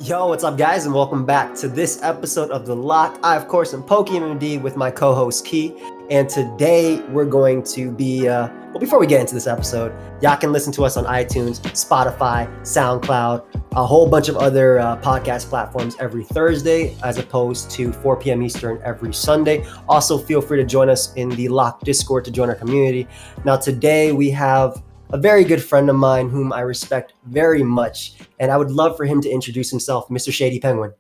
Yo, what's up, guys, and welcome back to this episode of The Lock. I, of course, am pokeaimMD with my co-host Key, and today we're going to be, before we get into this episode, y'all can listen to us on iTunes, Spotify, SoundCloud, a whole bunch of other podcast platforms every Thursday, as opposed to 4 p.m. Eastern every Sunday. Also, feel free to join us in the Lock Discord to join our community. Now, today we have a very good friend of mine whom I respect very much, and I would love for him to introduce himself, Mr. ShadyPenguinn.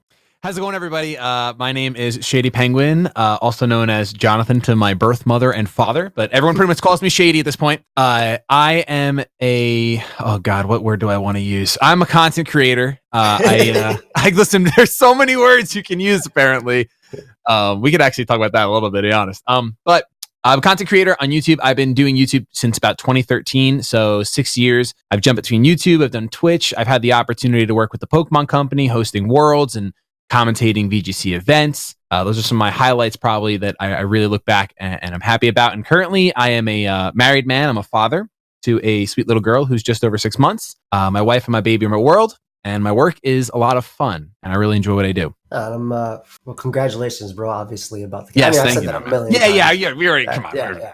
How's it going, everybody? My name is ShadyPenguinn, also known as Jonathan to my birth mother and father, but everyone pretty much calls me Shady at this point. I am what word do I want to use? I'm a content creator. Listen, there's so many words you can use, apparently. We could actually talk about that a little bit, to be honest. But I'm a content creator on YouTube. I've been doing YouTube since about 2013, so 6 years. I've jumped between YouTube, I've done Twitch. I've had the opportunity to work with the Pokemon Company, hosting Worlds and commentating VGC events. Those are some of my highlights probably that I really look back and I'm happy about. And currently I am a married man. I'm a father to a sweet little girl who's just over 6 months. My wife and my baby are my world. And my work is a lot of fun, and I really enjoy what I do. Well, congratulations, bro. Obviously, about the yes, I thank said you. that a million times. Yeah. We already come on. Yeah.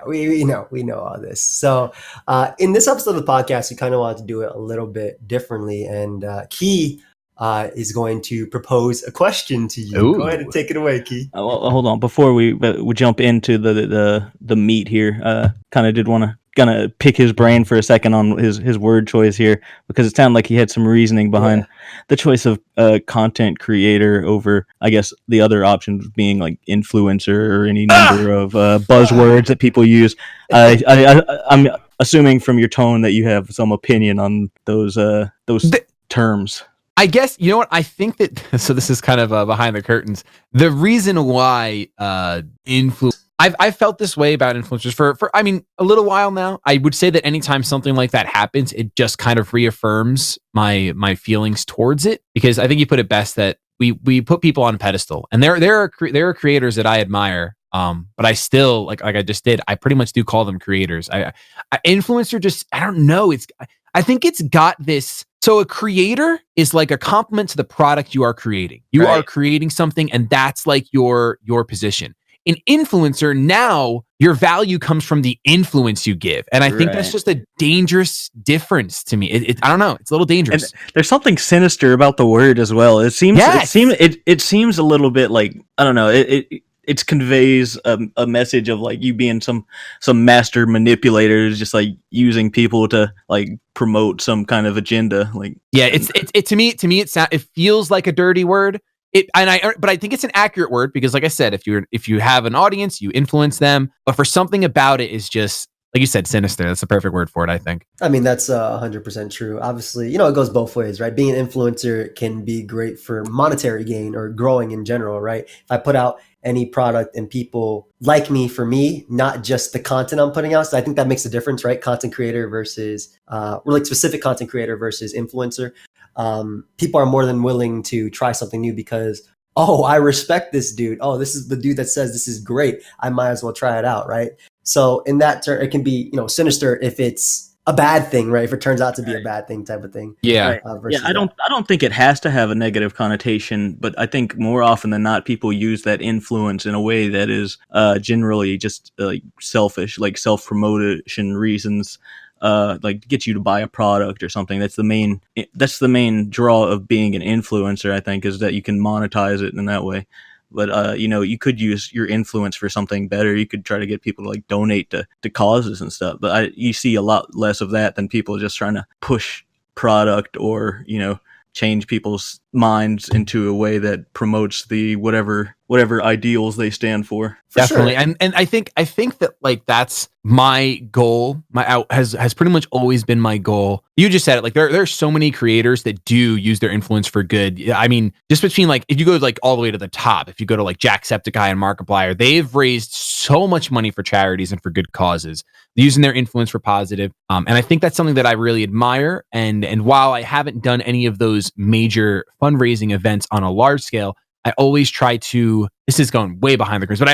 We know all this. So, in this episode of the podcast, we kind of wanted to do it a little bit differently, and Key is going to propose a question to you. Ooh. Go ahead and take it away, Key. Well, hold on, before we jump into the meat here, kind of did want to gonna pick his brain for a second on his word choice here, because it sounded like he had some reasoning behind the choice of content creator over, I guess, the other options being like influencer or any number of buzzwords that people use. I'm assuming from your tone that you have some opinion on those terms. I guess, you know what, I think that, so this is kind of behind the curtains, the reason why I've felt this way about influencers for a little while now. I would say that anytime something like that happens, it just kind of reaffirms my feelings towards it, because I think you put it best that we put people on a pedestal, and there are creators that I admire, but I still like I just did. I pretty much do call them creators. I influencer, just I don't know. I think it's got this. So a creator is like a compliment to the product you are creating. You are creating something, and that's like your position. An influencer, now your value comes from the influence you give, and I think that's just a dangerous difference to me. I don't know, it's a little dangerous. And there's something sinister about the word as well. It seems it seems a little bit like, I don't know. It conveys a message of like you being some master manipulator, just like using people to like promote some kind of agenda. Like to me it feels like a dirty word. But I think it's an accurate word, because like I said, if you have an audience, you influence them. But for something about it is just, like you said, sinister. That's the perfect word for it, I think. I mean, that's 100% true. Obviously, it goes both ways, right? Being an influencer can be great for monetary gain or growing in general, right? If I put out any product and people like me for me, not just the content I'm putting out. So I think that makes a difference, right? Content creator versus, or like specific content creator versus influencer. People are more than willing to try something new because, oh, I respect this dude. Oh, this is the dude that says this is great. I might as well try it out, right? So in that term, it can be, sinister if it's a bad thing, right? If it turns out to be a bad thing, type of thing. Yeah. I don't think it has to have a negative connotation, but I think more often than not, people use that influence in a way that is generally just selfish, like self-promotion reasons. Like to get you to buy a product or something. That's the main draw of being an influencer, I think, is that you can monetize it in that way. But you could use your influence for something better. You could try to get people to like donate to causes and stuff. But you see a lot less of that than people just trying to push product or change people's minds into a way that promotes the whatever ideals they stand for. Definitely. Sure. And I think that like that's my goal. Has pretty much always been my goal. You just said it. Like there are so many creators that do use their influence for good. I mean, just between like if you go like all the way to the top, if you go to like Jacksepticeye and Markiplier, they've raised so much money for charities and for good causes, using their influence for positive. And I think that's something that I really admire. And while I haven't done any of those major fundraising events on a large scale, I always try to, this is going way behind the curtain, but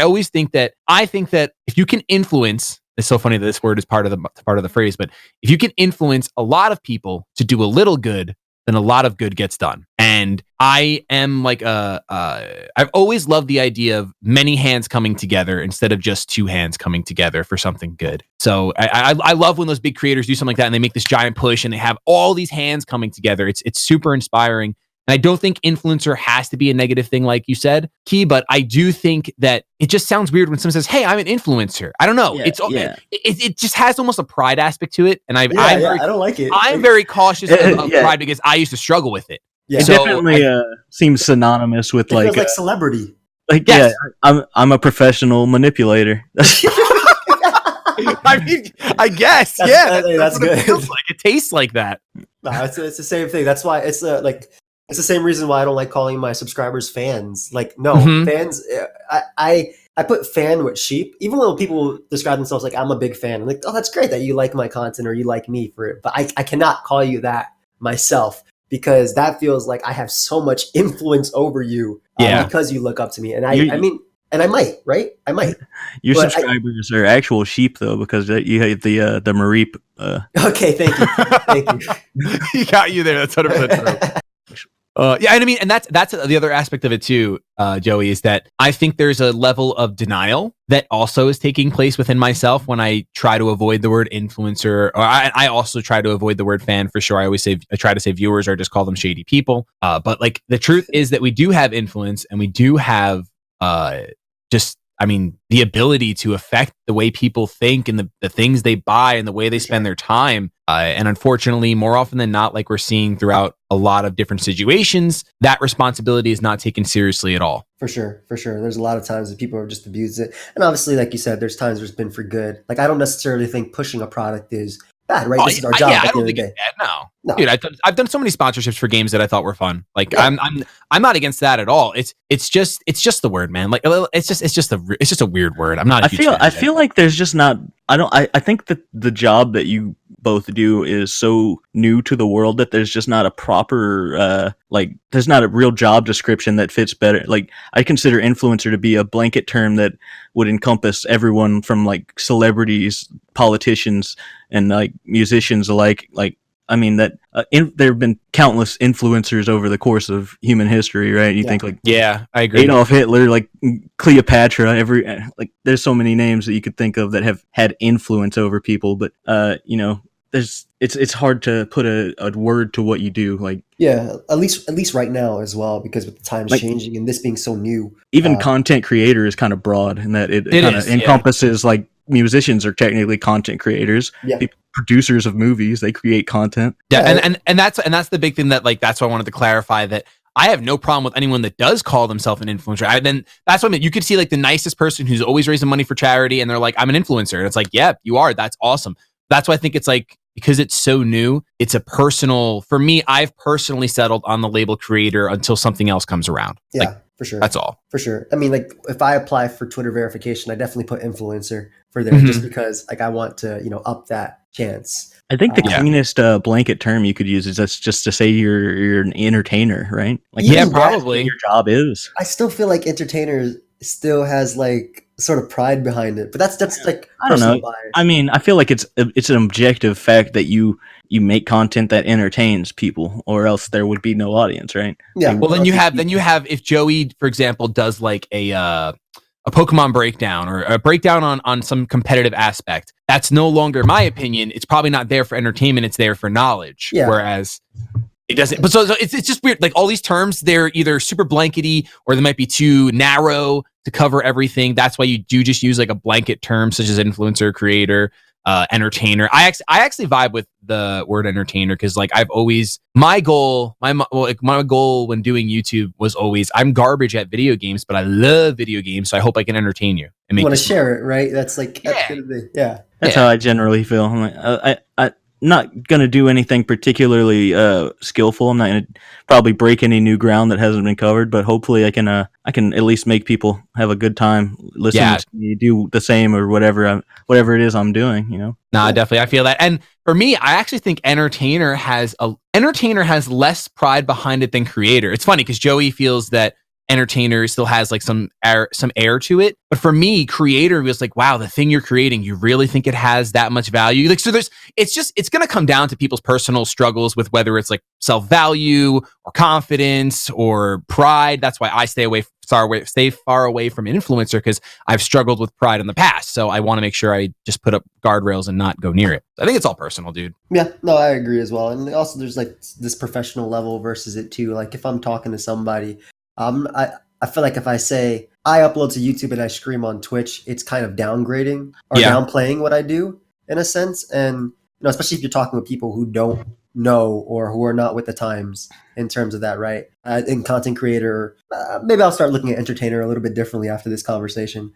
I think that if you can influence, it's so funny that this word is part of the phrase, but if you can influence a lot of people to do a little good, then a lot of good gets done. And I am like I've always loved the idea of many hands coming together instead of just two hands coming together for something good. So I love when those big creators do something like that and they make this giant push and they have all these hands coming together. It's super inspiring. And I don't think influencer has to be a negative thing, like you said, Key, but I do think that it just sounds weird when someone says, "Hey, I'm an influencer." I don't know. It just has almost a pride aspect to it. And I don't like it. I'm very cautious of pride because I used to struggle with it. Yeah. It definitely seems synonymous with it feels like celebrity. Like, yes. I'm a professional manipulator. I mean, I guess, that's good. It feels like. It tastes like that. No, it's the same thing. That's why it's it's the same reason why I don't like calling my subscribers fans. Like, no, fans. I put fan with sheep. Even when people describe themselves like I'm a big fan, I'm like, oh, that's great that you like my content or you like me for it. But I cannot call you that myself because that feels like I have so much influence over you because you look up to me. And I mean. And I might, right? I might. Your subscribers are actual sheep, though, because you have the Mareep. Okay, thank you, thank you. He got you there. That's 100% true. And I mean, and that's the other aspect of it too, Joey, is that I think there's a level of denial that also is taking place within myself when I try to avoid the word influencer, or I also try to avoid the word fan for sure. I try to say viewers, or just call them shady people. But like the truth is that we do have influence, and we do have the ability to affect the way people think and the things they buy and the way they spend their time. And unfortunately, more often than not, like we're seeing throughout a lot of different situations, that responsibility is not taken seriously at all. For sure. There's a lot of times that people have just abused it. And obviously, like you said, there's times there's been for good. Like, I don't necessarily think pushing a product is bad, right? This is our job at the end of the day. No. Dude, I've done so many sponsorships for games that I thought were fun. Like I'm not against that at all. It's just the word, man. Like it's just a weird word. I'm not. I feel like there's just not. I think that the job that you both do is so new to the world that there's just not a proper there's not a real job description that fits better. Like I consider influencer to be a blanket term that would encompass everyone from like celebrities, politicians, and like musicians alike. Like I mean that there have been countless influencers over the course of human history, right? You think like I agree. Adolf Hitler, like Cleopatra, there's so many names that you could think of that have had influence over people, but it's hard to put a word to what you do. Like at least right now as well, because with the times changing and this being so new, even content creator is kind of broad in that it kind of encompasses like musicians are technically content creators. Producers of movies, they create content. And that's the big thing that like that's why I wanted to clarify that I have no problem with anyone that does call themselves an influencer. Then that's what I mean. You could see like the nicest person who's always raising money for charity, and they're like, "I'm an influencer," and it's like, "Yeah, you are. That's awesome." That's why I think it's like because it's so new. It's a personal. For me, I've personally settled on the label creator until something else comes around. Yeah, for sure. That's all. For sure. I mean, like if I apply for Twitter verification, I definitely put influencer for there just because like I want to up that chance. I think the cleanest blanket term you could use is just to say you're an entertainer, right? Like probably your job is. I still feel like entertainer still has like sort of pride behind it, but that's like I don't know. Bias. I mean, I feel like it's an objective fact that you make content that entertains people, or else there would be no audience, right? Yeah. Well, then you have if Joey, for example, does like a Pokemon breakdown or a breakdown on some competitive aspect. That's no longer my opinion. It's probably not there for entertainment. It's there for knowledge. Yeah. Whereas it doesn't. But so it's just weird. Like all these terms, they're either super blankety or they might be too narrow to cover everything. That's why you do just use like a blanket term such as influencer, creator, entertainer. I actually vibe with the word entertainer because like I've always my goal when doing YouTube was always I'm garbage at video games, but I love video games, so I hope I can entertain you and make you want to share it, right? That's like that's how I generally feel. I'm like I'm not gonna do anything particularly skillful. I'm not gonna probably break any new ground that hasn't been covered, but hopefully I can at least make people have a good time listening to me do the same or whatever it is I'm doing, Nah, definitely. I feel that. And for me, I actually think entertainer has less pride behind it than creator. It's funny because Joey feels that entertainer, still has like some air to it. But for me, creator was like, wow, the thing you're creating, you really think it has that much value? Like, so it's going to come down to people's personal struggles with whether it's like self-value or confidence or pride. That's why I stay far away from an influencer, because I've struggled with pride in the past. So I want to make sure I just put up guardrails and not go near it. I think it's all personal, dude. Yeah, no, I agree as well. And also there's like this professional level versus it too. Like if I'm talking to somebody, I feel like if I say I upload to YouTube and I stream on Twitch, it's kind of downgrading or downplaying what I do in a sense. And especially if you're talking with people who don't know or who are not with the times in terms of that, right? In content creator, maybe I'll start looking at entertainer a little bit differently after this conversation.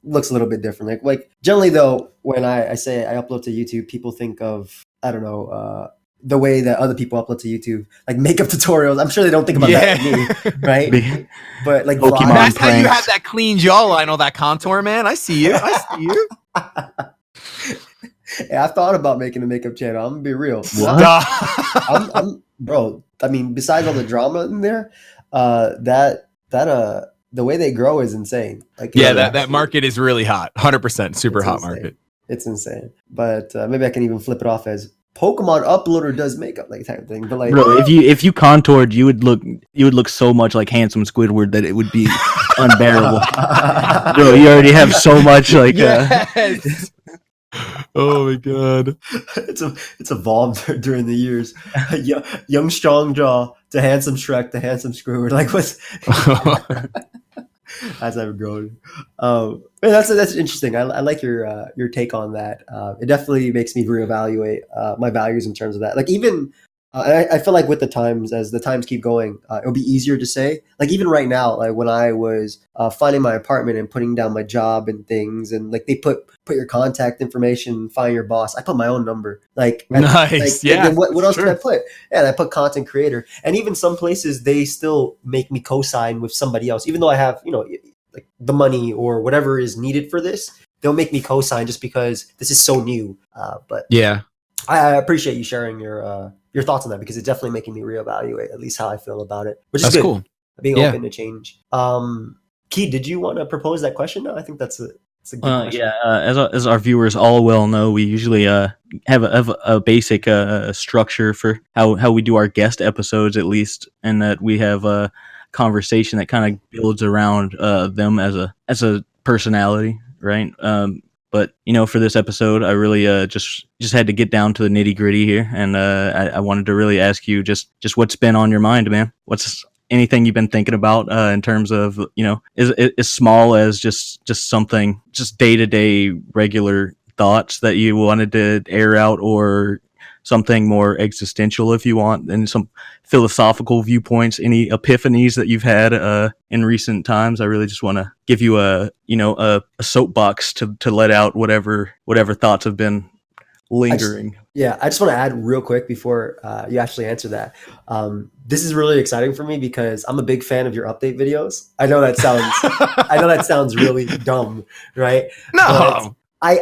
Looks a little bit different. Like generally though, when I say I upload to YouTube, people think of, I don't know, the way that other people upload to YouTube, like makeup tutorials. I'm sure they don't think about that with me, right? But like Pokemon that's how you pranks. have that clean jawline, all that contour, man. I see you. Yeah, I thought about making a makeup channel. I'm gonna be real. What? I'm bro. I mean, besides all the drama in there, the way they grow is insane. Like that market is really hot. 100% super hot insane. market. It's insane. But maybe I can even flip it off as Pokemon uploader does makeup, like type of thing. But like, bro, if you contoured, you would look so much like handsome Squidward that it would be unbearable. Bro, you already have so much like. Yes. Oh my god, it's evolved during the years. Young strong jaw to handsome Shrek to handsome Squidward. Like what's as I've grown. That's interesting. I like your take on that. It definitely makes me reevaluate my values in terms of that. Like even I feel like with the times, as the times keep going, it'll be easier to say. Like even right now, like when I was finding my apartment and putting down my job and things, and like they put your contact information, find your boss. I put my own number. Like nice, yeah. What else could I put? Yeah, and I put content creator. And even some places they still make me co-sign with somebody else, even though I have like the money or whatever is needed for this. They'll make me co-sign just because this is so new. But yeah, I appreciate you sharing your thoughts on that, because it's definitely making me reevaluate at least how I feel about it, which is good. Cool. Being open to change. Key, did you want to propose that question? No, I think that's a good question. Yeah, as our viewers all well know, we usually have a basic structure for how we do our guest episodes, at least, and that we have a conversation that kind of builds around them as a personality, right? But for this episode, I really just had to get down to the nitty gritty here, and I wanted to really ask you just what's been on your mind, man. What's anything you've been thinking about in terms of as small as just something, just day-to-day regular thoughts that you wanted to air out, or something more existential if you want, and some philosophical viewpoints, any epiphanies that you've had in recent times. I really just want to give you a soapbox to let out whatever thoughts have been lingering. I just want to add real quick before you actually answer that. This is really exciting for me because I'm a big fan of your update videos. I know that sounds really dumb, right? No, but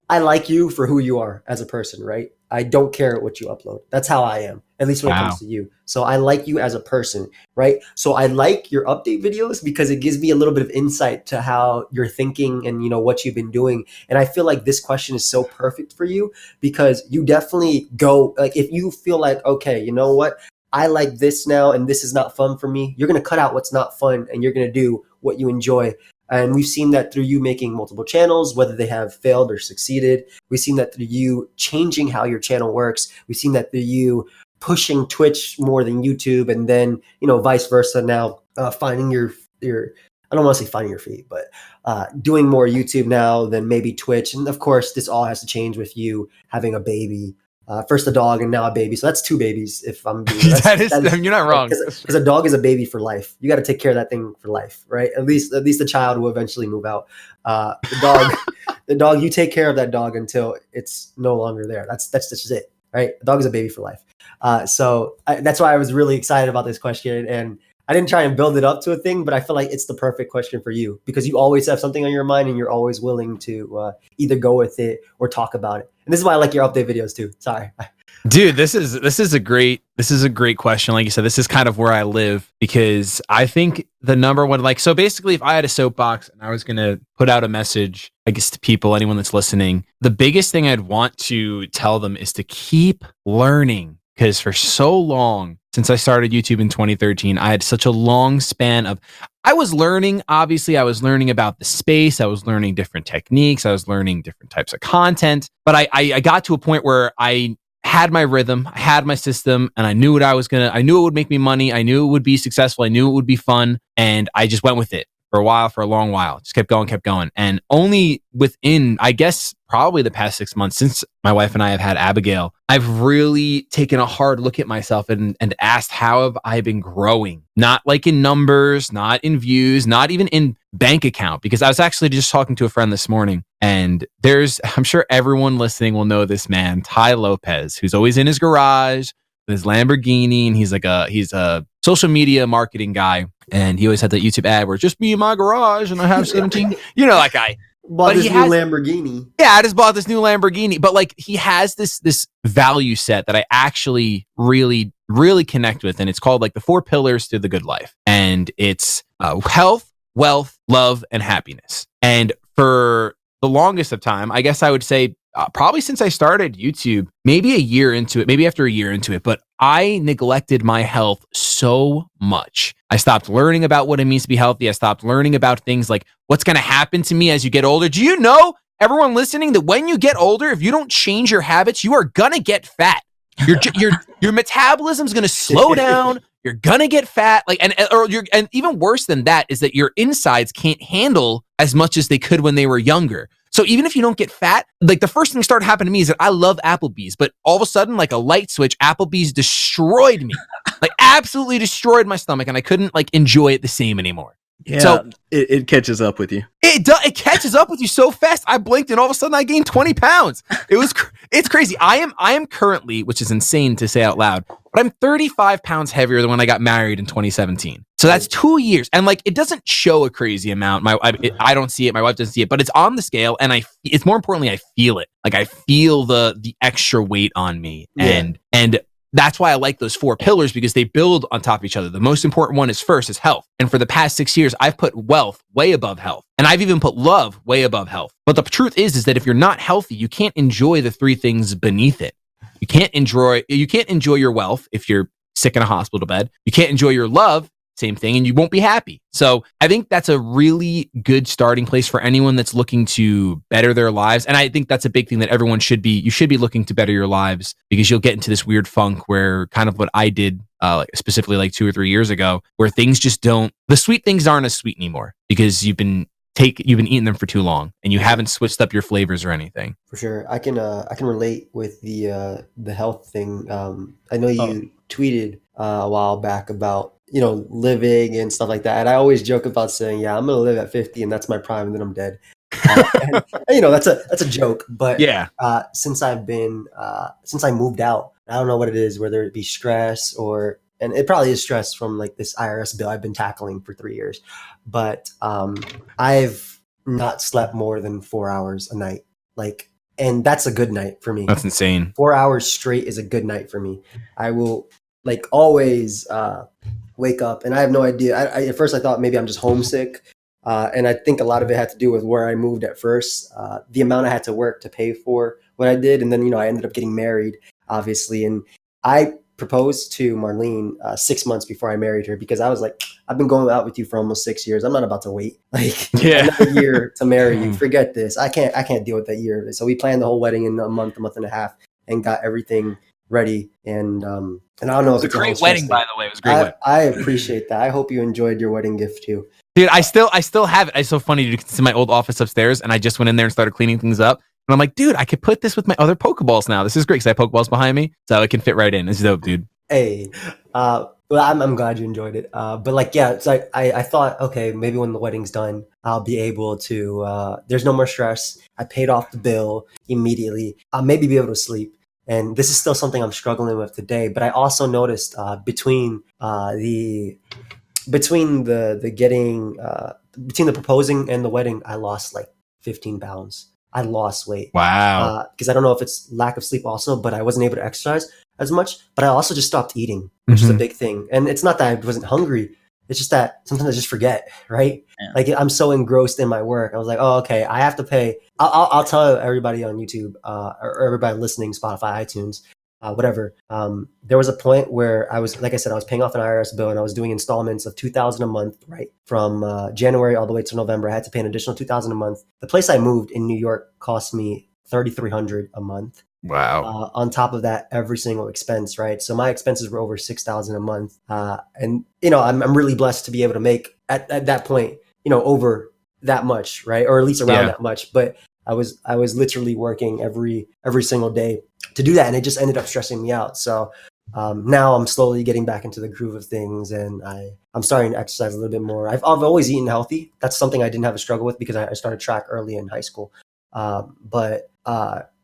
I like you for who you are as a person, right? I don't care what you upload. That's how I am, at least when it comes to you. So I like you as a person, right? So I like your update videos because it gives me a little bit of insight to how you're thinking and what you've been doing. And I feel like this question is so perfect for you because you definitely go, like, if you feel like, okay, you know what? I like this now and this is not fun for me. You're going to cut out what's not fun and you're going to do what you enjoy. And we've seen that through you making multiple channels, whether they have failed or succeeded. We've seen that through you changing how your channel works. We've seen that through you pushing Twitch more than YouTube, and then, vice versa now, finding your I don't want to say finding your feet, but doing more YouTube now than maybe Twitch. And of course, this all has to change with you having a baby. First a dog and now a baby. So that's two babies if I'm being you're not wrong. Because a dog is a baby for life. You got to take care of that thing for life, right? At least the child will eventually move out. The dog, you take care of that dog until it's no longer there. That's just it, right? A dog is a baby for life. So that's why I was really excited about this question. And I didn't try and build it up to a thing, but I feel like it's the perfect question for you because you always have something on your mind and you're always willing to either go with it or talk about it. And this is why I like your update videos too. Sorry. Dude, this is a great question. Like you said, this is kind of where I live, because I think the number one, like, so basically, if I had a soapbox and I was gonna put out a message, I guess, to people, anyone that's listening, the biggest thing I'd want to tell them is to keep learning. Because for so long, since I started YouTube in 2013, I had such a long span of, I was learning, obviously, I was learning about the space, I was learning different techniques, I was learning different types of content, but I got to a point where I had my rhythm, I had my system, and I knew what I knew it would make me money, I knew it would be successful, I knew it would be fun, and I just went with it for a while, for a long while. Just kept going. And only within, I guess, probably the past 6 months, since my wife and I have had Abigail, I've really taken a hard look at myself and asked, how have I been growing? Not like in numbers, not in views, not even in bank account, because I was actually just talking to a friend this morning, and I'm sure everyone listening will know this man, Ty Lopez, who's always in his garage with his Lamborghini, and he's a social media marketing guy. And he always had that YouTube ad where it's just me in my garage and I have 17, you know, that guy. Bought this new Lamborghini. Yeah, I just bought this new Lamborghini. But like, he has this value set that I actually really, really connect with. And it's called like the 4 pillars to the good life. And it's health, wealth, love, and happiness. And for the longest of time, I guess I would say probably since I started YouTube, maybe after a year into it, but I neglected my health so much. I stopped learning about what it means to be healthy. I stopped learning about things like what's going to happen to me as you get older. Do you know, everyone listening, that when you get older, if you don't change your habits, you are going to get fat. Your metabolism is going to slow down. You're going to get fat. And even worse than that is that your insides can't handle as much as they could when they were younger. So even if you don't get fat, like, the first thing that started happening to me is that I love Applebee's, but all of a sudden, like a light switch, Applebee's destroyed me, like absolutely destroyed my stomach, and I couldn't like enjoy it the same anymore. Yeah, so it catches up with you. It catches up with you so fast. I blinked and all of a sudden I gained 20 pounds. It's crazy. I am currently, which is insane to say out loud, but I'm 35 pounds heavier than when I got married in 2017. So that's 2 years. And like, it doesn't show a crazy amount. I don't see it. My wife doesn't see it, but it's on the scale. And it's more importantly, I feel it. Like, I feel the extra weight on me. Yeah. And that's why I like those 4 pillars, because they build on top of each other. The most important one is health. And for the past 6 years, I've put wealth way above health. And I've even put love way above health. But the truth is that if you're not healthy, you can't enjoy the 3 things beneath it. You can't enjoy your wealth if you're sick in a hospital bed. You can't enjoy your love, same thing, and you won't be happy. So I think that's a really good starting place for anyone that's looking to better their lives. And I think that's a big thing that you should be looking to better your lives, because you'll get into this weird funk where, kind of what I did, specifically like 2 or 3 years ago, where things just the sweet things aren't as sweet anymore, because you've been eating them for too long and you haven't switched up your flavors or anything. For sure. I can relate with the health thing. I know you tweeted a while back about, living and stuff like that. And I always joke about saying, yeah, I'm going to live at 50 and that's my prime, and then I'm dead. And, that's a joke. But yeah, since I moved out, I don't know what it is, whether it be stress and it probably is stress from like this IRS bill I've been tackling for 3 years. But I've not slept more than 4 hours a night. And that's a good night for me. That's insane. 4 hours straight is a good night for me. I will always wake up, and I have no idea. At first I thought maybe I'm just homesick. And I think a lot of it had to do with where I moved at first, the amount I had to work to pay for what I did. And then, I ended up getting married, obviously. And I proposed to Marlene 6 months before I married her, because I was like, I've been going out with you for almost 6 years. I'm not about to wait another year to marry you. Forget this. I can't deal with that year. So we planned the whole wedding in a month and a half, and got everything ready. And I don't know if it's a great wedding, by the way. It was a great wedding. I appreciate that. I hope you enjoyed your wedding gift too. Dude, I still have it. It's so funny. You can see my old office upstairs, and I just went in there and started cleaning things up. And I'm like, dude, I could put this with my other Pokeballs now. This is great, because I have Pokeballs behind me, so it can fit right in. It's dope, dude. Hey, well, I'm glad you enjoyed it. But it's like I thought, okay, maybe when the wedding's done, I'll be able to. There's no more stress. I paid off the bill immediately. I'll maybe be able to sleep. And this is still something I'm struggling with today. But I also noticed between the proposing and the wedding, I lost like 15 pounds. I lost weight. Wow. Because I don't know if it's lack of sleep also, but I wasn't able to exercise as much. But I also just stopped eating, which is a big thing. And it's not that I wasn't hungry. It's just that sometimes I just forget, right? Yeah. Like I'm so engrossed in my work. I was like, oh, okay, I have to pay. I'll tell everybody on YouTube or everybody listening, Spotify, iTunes, whatever. There was a point where I was, like I said, I was paying off an IRS bill and I was doing installments of $2,000 a month, right? From January all the way to November. I had to pay an additional $2,000 a month. The place I moved in New York cost me $3,300 a month. Wow. On top of that, every single expense, right? So my expenses were over $6,000 a month. And, you know, I'm really blessed to be able to make at that point, you know, over that much, right? Or at least around that much. But I was literally working every single day to do that. And it just ended up stressing me out. So now I'm slowly getting back into the groove of things, and I'm starting to exercise a little bit more. I've always eaten healthy. That's something I didn't have a struggle with because I started track early in high school. But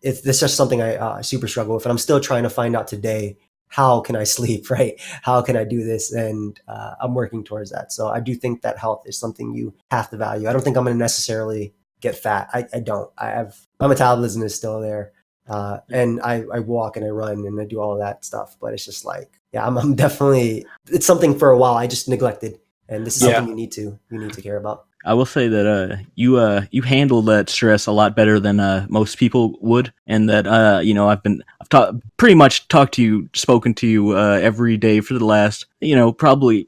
it's just something I super struggle with, and I'm still trying to find out today, how can I sleep, right? How can I do this? And I'm working towards that. So I do think that health is something you have to value. I don't think I'm going to necessarily get fat. I don't. My metabolism is still there. And I walk and I run and I do all of that stuff, but it's just like, yeah, I'm definitely, it's something for a while I just neglected, and this is something you need to care about. I will say that you handle that stress a lot better than most people would, and that you know, I've pretty much spoken to you every day for the last, you know, probably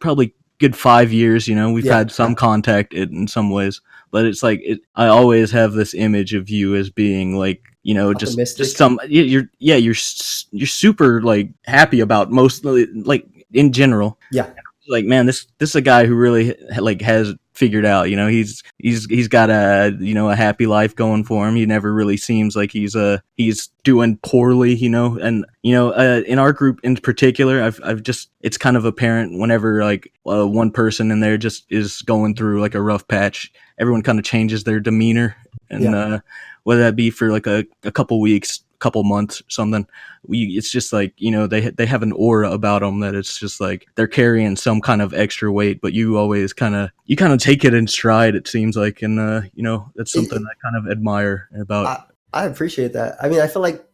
good 5 years. You know, we've had some contact in some ways, but it's like I always have this image of you as being like, you know, Optimistic. just some you're super like happy about most, like in general. Yeah. Like, man, this is a guy who really like has figured out, you know, he's got a, you know, a happy life going for him. He never really seems like he's doing poorly, you know. And you know, in our group in particular, I've just, it's kind of apparent whenever like one person in there just is going through like a rough patch, everyone kind of changes their demeanor, and whether that be for like a couple weeks, couple months, something, it's just like, you know, they have an aura about them that it's just like they're carrying some kind of extra weight, but you always kind of take it in stride, it seems like. And you know, that's something I kind of admire about. I appreciate that. I mean, I feel like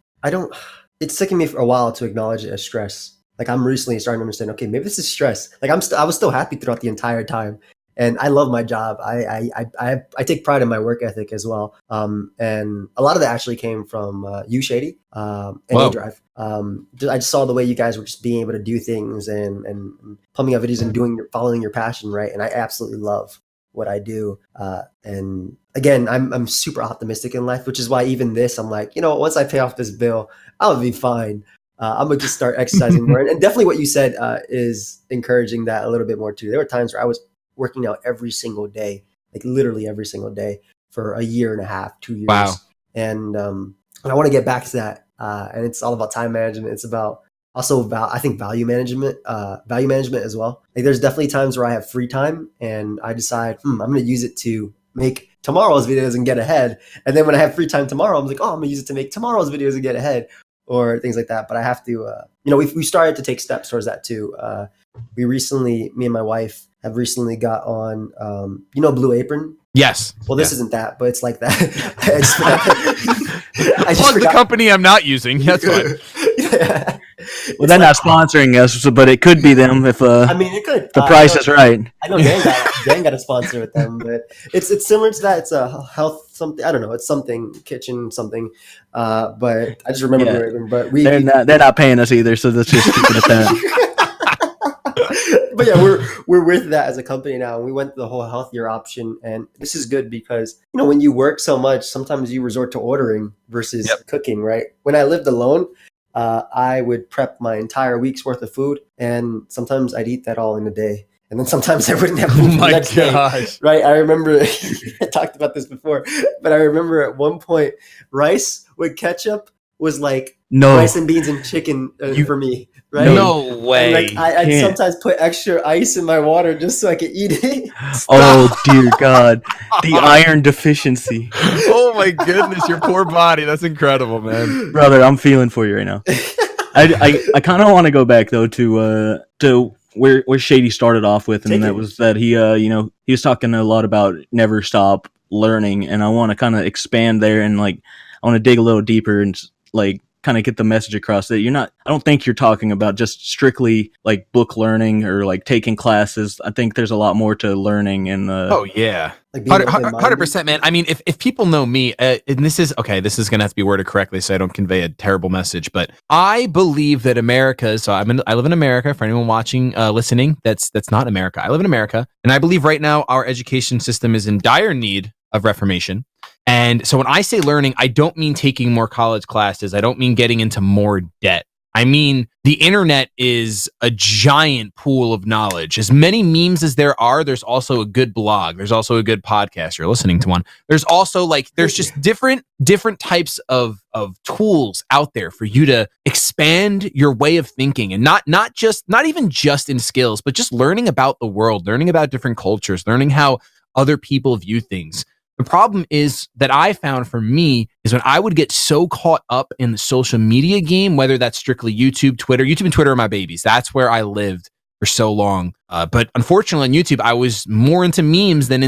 it's taken me for a while to acknowledge it as stress. Like I'm recently starting to understand, okay, maybe this is stress. Like I was still happy throughout the entire time. And I love my job. I take pride in my work ethic as well. And a lot of that actually came from you, Shady, and A-Drive. I just saw the way you guys were just being able to do things and pumping out videos and following your passion, right? And I absolutely love what I do. And again, I'm super optimistic in life, which is why even this, I'm like, you know, once I pay off this bill, I'll be fine. I'm gonna just start exercising more. And definitely what you said is encouraging that a little bit more too. There were times where I was working out every single day, like literally every single day for a year and a half, 2 years. Wow. And I want to get back to that. And it's all about time management. It's about also I think value management as well. Like there's definitely times where I have free time and I decide, I'm going to use it to make tomorrow's videos and get ahead. And then when I have free time tomorrow, I'm like, I'm going to use it to make tomorrow's videos and get ahead, or things like that. But I have to, you know, we started to take steps towards that too. Me and my wife have recently got on, you know, Blue Apron. Yes. Well, this isn't that, but it's like that. I Plug the company I'm not using. That's fine. Yeah. Well, they're not sponsoring us, but it could be them if I mean, it could. The price is right. I know Dan got a sponsor with them, but it's similar to that. It's a health something. I don't know. It's something kitchen something. But I just remember Blue Apron. But they're not paying us either, so let's just keep it at that. But yeah, we're with that as a company now. We went the whole healthier option, and this is good because, you know, when you work so much, sometimes you resort to ordering versus cooking, right? When I lived alone, I would prep my entire week's worth of food, and sometimes I'd eat that all in a day. And then sometimes I wouldn't have food for the next day, right? I remember, I talked about this before, but I remember at one point, rice with ketchup was like rice and beans and chicken for me, right? No way. And like I'd sometimes put extra ice in my water just so I could eat it. Oh, dear God. The iron deficiency. Oh, my goodness. Your poor body. That's incredible, man. Brother, I'm feeling for you right now. I kind of want to go back, though, to where Shady started off with, and that was that he, you know, he was talking a lot about never stop learning, and I want to kind of expand there, and like I want to dig a little deeper and like kind of get the message across that I don't think you're talking about just strictly like book learning or like taking classes. I think there's a lot more to learning, and Oh yeah. Like being open-minded. 100%, man. I mean, if people know me, and this is going to have to be worded correctly so I don't convey a terrible message, but I believe that America, so I live in America, for anyone watching, listening, that's not America. I live in America, and I believe right now our education system is in dire need of reformation. And so when I say learning, I don't mean taking more college classes. I don't mean getting into more debt. I mean, the internet is a giant pool of knowledge. As many memes as there are, there's also a good blog. There's also a good podcast. You're listening to one. There's also there's just different types of tools out there for you to expand your way of thinking, and not even just in skills, but just learning about the world, learning about different cultures, learning how other people view things. The problem is that I found for me is when I would get so caught up in the social media game, whether that's strictly YouTube, Twitter. YouTube and Twitter are my babies. That's where I lived for so long. But unfortunately on YouTube, I was more into memes than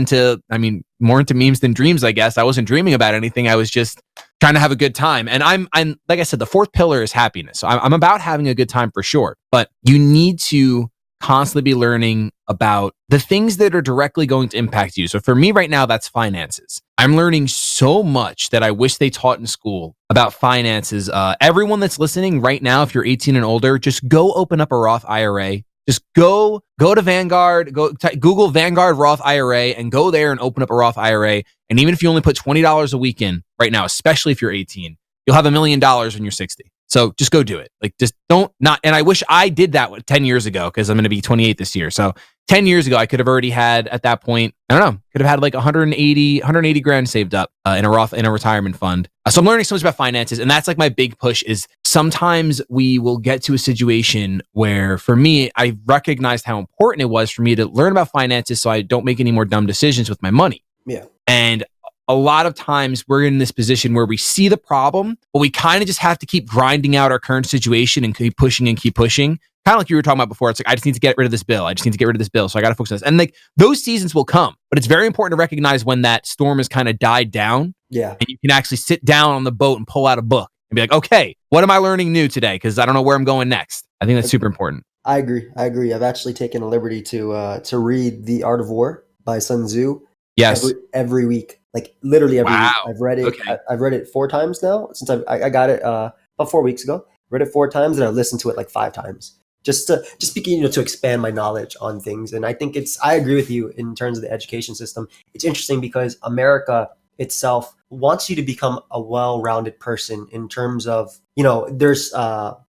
dreams, I guess. I wasn't dreaming about anything. I was just trying to have a good time. And I'm like I said, the fourth pillar is happiness. So I'm about having a good time for sure. But you need to constantly be learning about the things that are directly going to impact you. So for me right now, that's finances. I'm learning so much that I wish they taught in school about finances. Everyone that's listening right now, if you're 18 and older, just go open up a Roth IRA. Just go to Vanguard, Google Vanguard Roth IRA and go there and open up a Roth IRA. And even if you only put $20 a week in right now, especially if you're 18, you'll have $1 million when you're 60. So just go do it. Like, just don't not. And I wish I did that 10 years ago, because I'm going to be 28 this year. So 10 years ago, I could have already had at that point, I don't know, could have had like 180 grand saved up in a retirement fund. So I'm learning so much about finances. And that's like my big push is sometimes we will get to a situation where for me, I recognized how important it was for me to learn about finances so I don't make any more dumb decisions with my money. Yeah. And a lot of times we're in this position where we see the problem, but we kind of just have to keep grinding out our current situation and keep pushing. Kind of like you were talking about before. It's like, I just need to get rid of this bill. So I got to focus on this. And like those seasons will come, but it's very important to recognize when that storm has kind of died down. Yeah. And you can actually sit down on the boat and pull out a book and be like, okay, what am I learning new today? Because I don't know where I'm going next. I think that's super important. I agree. I've actually taken a liberty to read The Art of War by Sun Tzu. Yes. Every week. Like literally every week. Wow. I've read it. Okay. I've read it 4 times now since I got it about 4 weeks ago. Read it 4 times and I listened to it like 5 times. Just speaking, to expand my knowledge on things. And I think I agree with you in terms of the education system. It's interesting because America itself wants you to become a well-rounded person in terms of, there's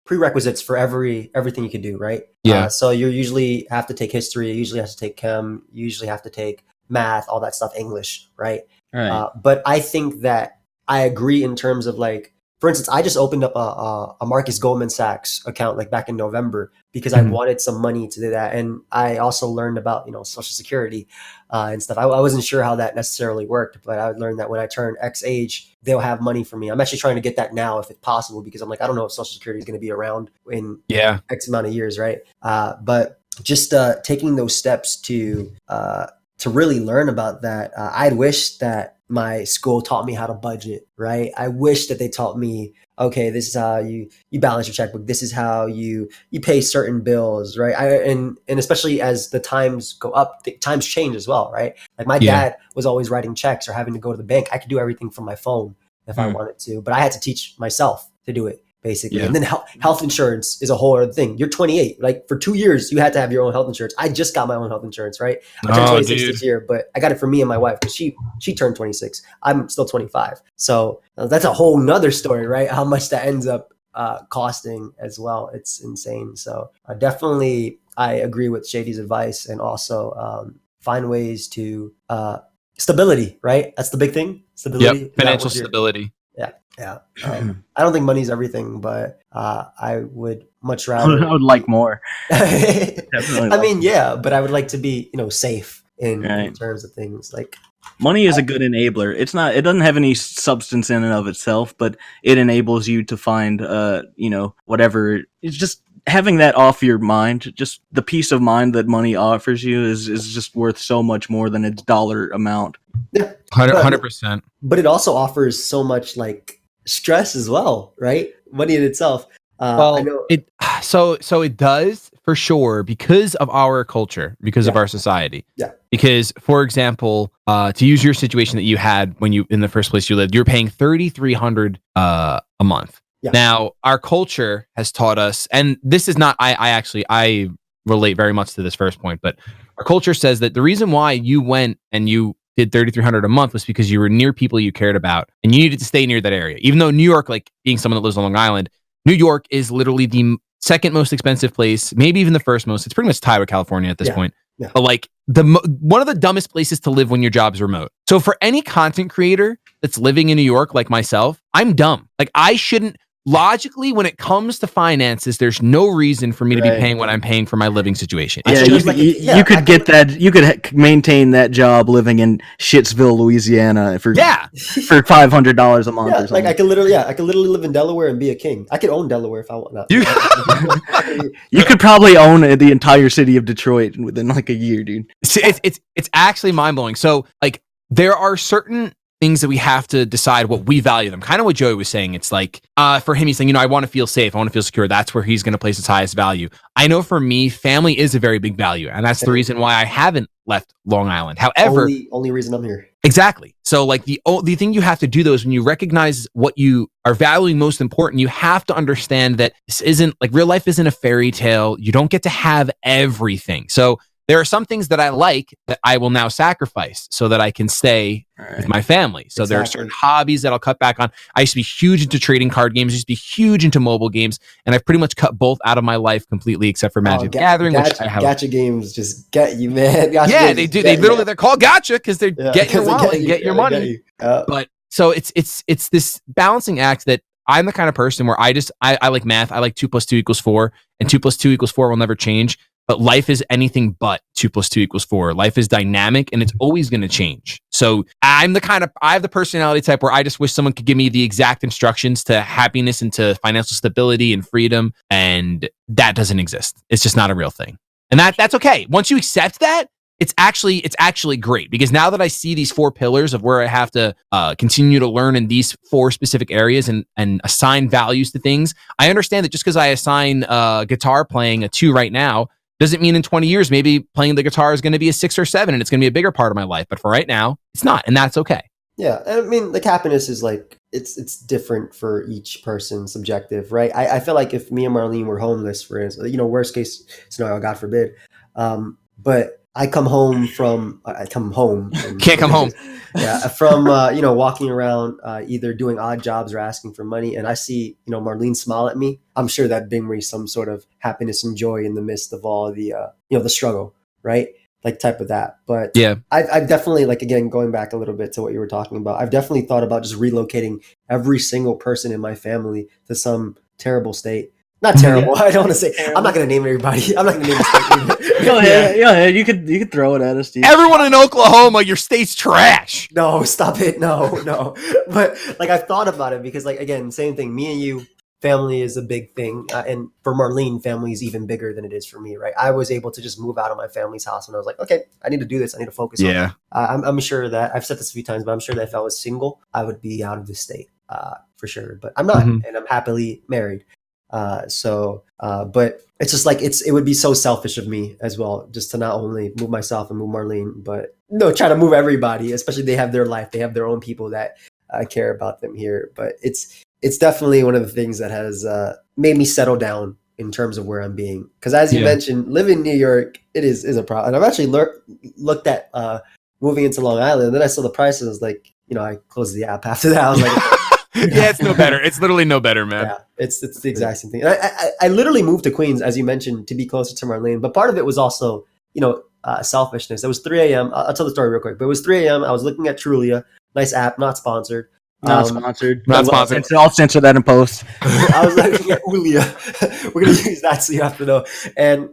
prerequisites for everything you can do, right? Yeah. So you usually have to take history, you usually have to take chem, you usually have to take math, all that stuff, English, right? Right. But I think that I agree in terms of like, for instance, I just opened up a Marcus Goldman Sachs account like back in November because I wanted some money to do that. And I also learned about, Social Security and stuff. I wasn't sure how that necessarily worked, but I learned that when I turn X age, they'll have money for me. I'm actually trying to get that now if it's possible, because I'm like, I don't know if Social Security is going to be around in X amount of years, right? But just taking those steps to really learn about that. I'd wish that my school taught me how to budget, right? I wish that they taught me, okay, this is how you balance your checkbook. This is how you pay certain bills, right? And especially as the times go up, the times change as well, right? Like my dad was always writing checks or having to go to the bank. I could do everything from my phone if I wanted to, but I had to teach myself to do it. Basically. And then health insurance is a whole other thing. You're 28. Like for 2 years, you had to have your own health insurance. I just got my own health insurance, right? I turned 26 this year, but I got it for me and my wife because she turned 26. I'm still 25. So that's a whole nother story, right? How much that ends up costing as well. It's insane. So definitely, I agree with Shady's advice, and also find ways to stability, right? That's the big thing. Stability. Yep. Financial stability. Yeah. I don't think money's everything, but I would much rather. I would like more. Definitely. I mean, but I would like to be, safe in terms of things like. Money is a good enabler. It doesn't have any substance in and of itself, but it enables you to find, whatever. It's just having that off your mind. Just the peace of mind that money offers you is just worth so much more than its dollar amount. Yeah. 100%. But it also offers so much like stress as well, right? Money in itself. I Well, know. so it does for sure because of our culture, because of Yeah. our society. Yeah. Because, for example, to use your situation that you had when you in the first place you lived, you're paying $3,300 a month. Yeah. Now, our culture has taught us, and this is not. I relate very much to this first point, but our culture says that the reason why you went and you did $3,300 a month was because you were near people you cared about, and you needed to stay near that area. Even though New York, like being someone that lives on Long Island, New York is literally the second most expensive place, maybe even the first most. It's pretty much tied with California at this point. Yeah. But like one of the dumbest places to live when your job's remote. So for any content creator that's living in New York like myself, I'm dumb. Like I shouldn't. Logically, when it comes to finances, there's no reason for me to be paying what I'm paying for my living situation. Yeah, you could get that. You could maintain that job living in Shittsville, Louisiana, for $500 a month. Yeah, or something. like I could literally live in Delaware and be a king. I could own Delaware if I want. Not. You could probably own the entire city of Detroit within like a year, dude. It's actually mind blowing. So like there are certain things that we have to decide what we value them. Kind of what Joey was saying. It's like, for him, he's saying, I want to feel safe. I want to feel secure. That's where he's going to place his highest value. I know for me, family is a very big value. And that's the reason why I haven't left Long Island. However, only reason I'm here. Exactly. So like the thing you have to do though is when you recognize what you are valuing most important, you have to understand that this isn't like real life isn't a fairy tale. You don't get to have everything. So there are some things that I like that I will now sacrifice so that I can stay with my family. So there are certain hobbies that I'll cut back on. I used to be huge into trading card games. I used to be huge into mobile games. And I've pretty much cut both out of my life completely except for Magic the Gathering. Which I have. Gacha games just get you, man. They do. They literally, they're called gacha because they're get your wallet and get your money. But so it's this balancing act that I'm the kind of person where I like math. I like 2 + 2 = 4 and 2 + 2 = 4 will never change. But life is anything but 2 + 2 = 4. Life is dynamic and it's always going to change. So I have the personality type where I just wish someone could give me the exact instructions to happiness and to financial stability and freedom. And that doesn't exist. It's just not a real thing. And that's okay. Once you accept that, it's actually great because now that I see these 4 pillars of where I have to continue to learn in these 4 specific areas and assign values to things, I understand that just because I assign guitar playing a 2 right now, doesn't mean in 20 years, maybe playing the guitar is going to be a 6 or 7 and it's going to be a bigger part of my life. But for right now, it's not. And that's okay. Yeah. I mean, like happiness is like, it's different for each person, subjective, right? I feel like if me and Marlene were homeless, for instance, worst case scenario, God forbid. But I come home. Can't come home. Yeah. From, walking around, either doing odd jobs or asking for money. And I see, Marlene smile at me. I'm sure that brings me some sort of happiness and joy in the midst of all the, the struggle, right? Like type of that. But yeah, I've definitely, like, again, going back a little bit to what you were talking about, I've definitely thought about just relocating every single person in my family to some terrible state. Not terrible. I don't want to say. I'm not going to name everybody. I'm not going to name the state. Go ahead. You could throw it at us, Steve. Everyone in Oklahoma, your state's trash. No, stop it. No. But like I've thought about it because, like, again, same thing. Me and you, family is a big thing, and for Marlene, family is even bigger than it is for me. Right? I was able to just move out of my family's house, and I was like, okay, I need to do this. I need to focus. Yeah. on it. I'm sure that I've said this a few times, but I'm sure that if I was single, I would be out of the state for sure. But I'm not, and I'm happily married. But it's just like it would be so selfish of me as well, just to not only move myself and move Marlene, but try to move everybody, especially they have their life, they have their own people that care about them here. But it's definitely one of the things that has made me settle down in terms of where I'm being, because as you mentioned, living in New York, it is a problem. And I've actually looked at moving into Long Island, and then I saw the prices. I was like, I closed the app after that. I was like, yeah, it's no better. It's literally no better, man. Yeah, it's the exact same thing. And I literally moved to Queens, as you mentioned, to be closer to Marlene. But part of it was also, selfishness. It was 3 a.m. I'll tell the story real quick. But it was 3 a.m. I was looking at Trulia, nice app, not sponsored. Not sponsored. I'll censor that in post. I was looking at Trulia. We're going to use that so you have to know. And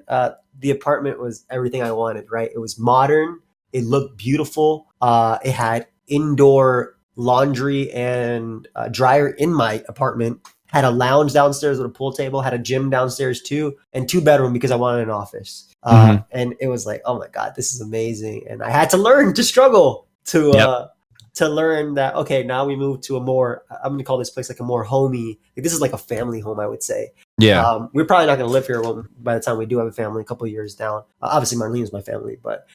the apartment was everything I wanted, right? It was modern. It looked beautiful. It had indoor laundry and dryer in my apartment, had a lounge downstairs with a pool table, had a gym downstairs too, and 2-bedroom because I wanted an office. And it was like, oh my God, this is amazing. And I had to learn to struggle to to learn that, okay, now we move to a more, I'm going to call this place like a more homey, like this is like a family home, I would say. Yeah. We're probably not going to live here by the time we do have a family, a couple of years down. Obviously, Marlene is my family, but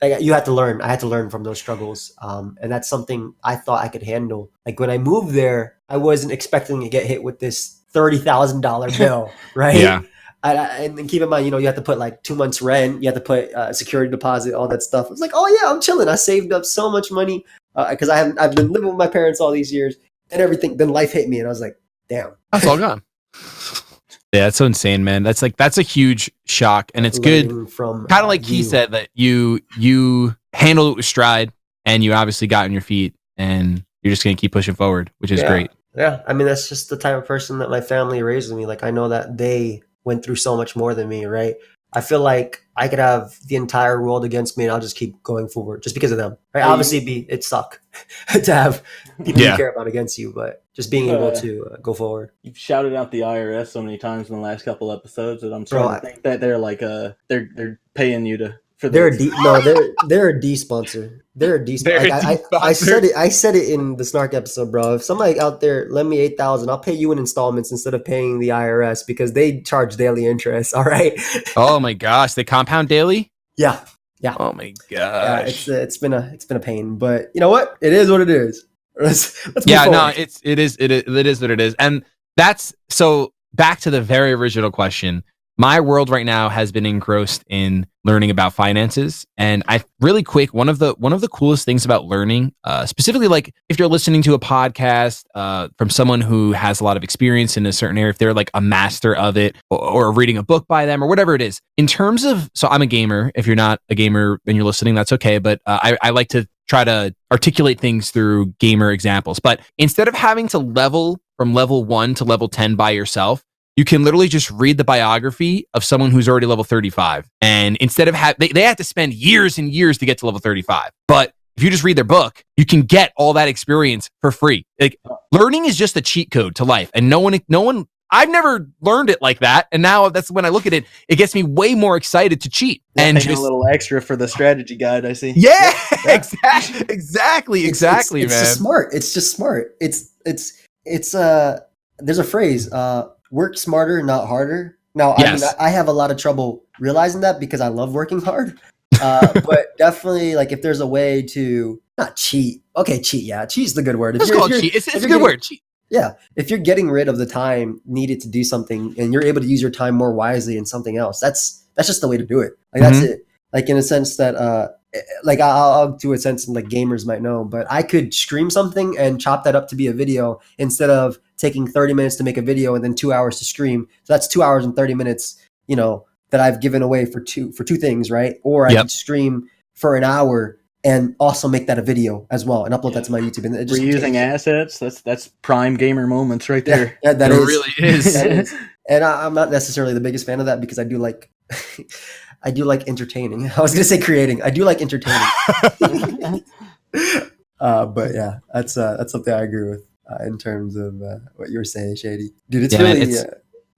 you have to learn. I had to learn from those struggles. And that's something I thought I could handle. Like when I moved there, I wasn't expecting to get hit with this $30,000 bill, right? Yeah. And keep in mind, you have to put like 2 months rent, you have to put security deposit, all that stuff. It's like, oh yeah, I'm chilling. I saved up so much money because I've been living with my parents all these years and everything. Then life hit me and I was like, damn, that's all gone. Yeah, that's so insane, man. That's a huge shock, and it's good. From kind of like he said that you handled it with stride, and you obviously got on your feet, and you're just gonna keep pushing forward, which is great. Yeah, I mean that's just the type of person that my family raised me. Like I know that they went through so much more than me, right? I feel like I could have the entire world against me, and I'll just keep going forward just because of them. Right? Obviously, it suck to have people you care about against you, but just being able to go forward. You've shouted out the IRS so many times in the last couple episodes that I'm starting to think that they're like they're paying you to. They're a D sponsor. They're a D sponsor. I said it in the Snark episode, bro. If somebody out there lend me $8,000, I'll pay you in installments instead of paying the IRS because they charge daily interest. All right. Oh my gosh, they compound daily. Yeah. Oh my gosh. It's been a pain, but you know what? It is what it is. Let's move forward. No, it is what it is, and that's so. Back to the very original question. My world right now has been engrossed in learning about finances. And really quick, one of the coolest things about learning, specifically like if you're listening to a podcast from someone who has a lot of experience in a certain area, if they're like a master of it or reading a book by them or whatever it is, in terms of, so I'm a gamer. If you're not a gamer and you're listening, that's okay. But I like to try to articulate things through gamer examples. But instead of having to level from level 1 to level 10 by yourself, you can literally just read the biography of someone who's already level 35. And instead of they have to spend years and years to get to level 35. But if you just read their book, you can get all that experience for free. Like learning is just a cheat code to life. And no one, I've never learned it like that. And now that's when I look at it, it gets me way more excited to cheat. And just a little extra for the strategy guide, I see. Yeah. Exactly, it's man. It's just smart. It's there's a phrase, work smarter, not harder. Now, yes. I mean, I have a lot of trouble realizing that because I love working hard. But definitely, like, if there's a way to not cheat. Okay, cheat. Yeah, cheat's the good word. It's called cheat. It's a good word. Cheat. Yeah, if you're getting rid of the time needed to do something, and you're able to use your time more wisely in something else, that's just the way to do it. Like that's it. Like in a sense that, like I'll do a sense like gamers might know, but I could stream something and chop that up to be a video instead of taking 30 minutes to make a video and then 2 hours to stream. So that's 2 hours and 30 minutes, that I've given away for two things, right? Or I could stream for an hour and also make that a video as well and upload that to my YouTube. And just reusing assets, that's prime gamer moments right there. Yeah, that really is. That is. And I'm not necessarily the biggest fan of that because I do like entertaining. I was going to say creating. I do like entertaining. But yeah, that's something I agree with in terms of what you were saying, Shady. Dude, it's really...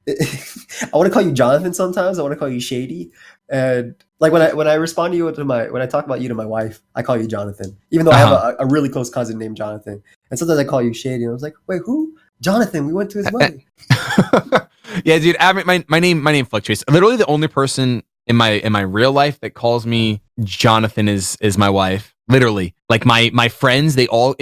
I want to call you Jonathan sometimes. I want to call you Shady. And like when I respond to you when I talk about you to my wife, I call you Jonathan, even though I have a really close cousin named Jonathan. And sometimes I call you Shady. And I was like, wait, who? Jonathan. We went to his wedding. Yeah, dude. My name fluctuates. Literally, the only person in my real life that calls me Jonathan is my wife. Literally, like my friends, they all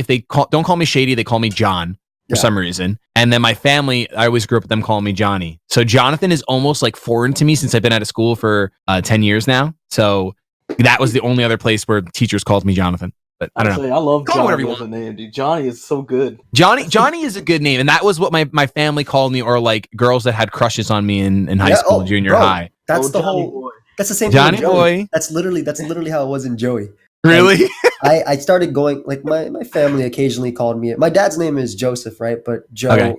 don't call me Shady, they call me John for some reason. And then my family, I always grew up with them calling me Johnny. So Jonathan is almost like foreign to me since I've been out of school for 10 years now. So that was the only other place where teachers called me Jonathan. But I don't know. I love Johnny as a name, dude. Johnny is so good. Johnny is a good name, and that was what my family called me, or like girls that had crushes on me in high school, junior high. That's the whole. Boy. That's the same Johnny thing with Joey. Boy. That's literally how it was in Joey. Really? I started going, like, my family occasionally called me. My dad's name is Joseph, right? But Joe,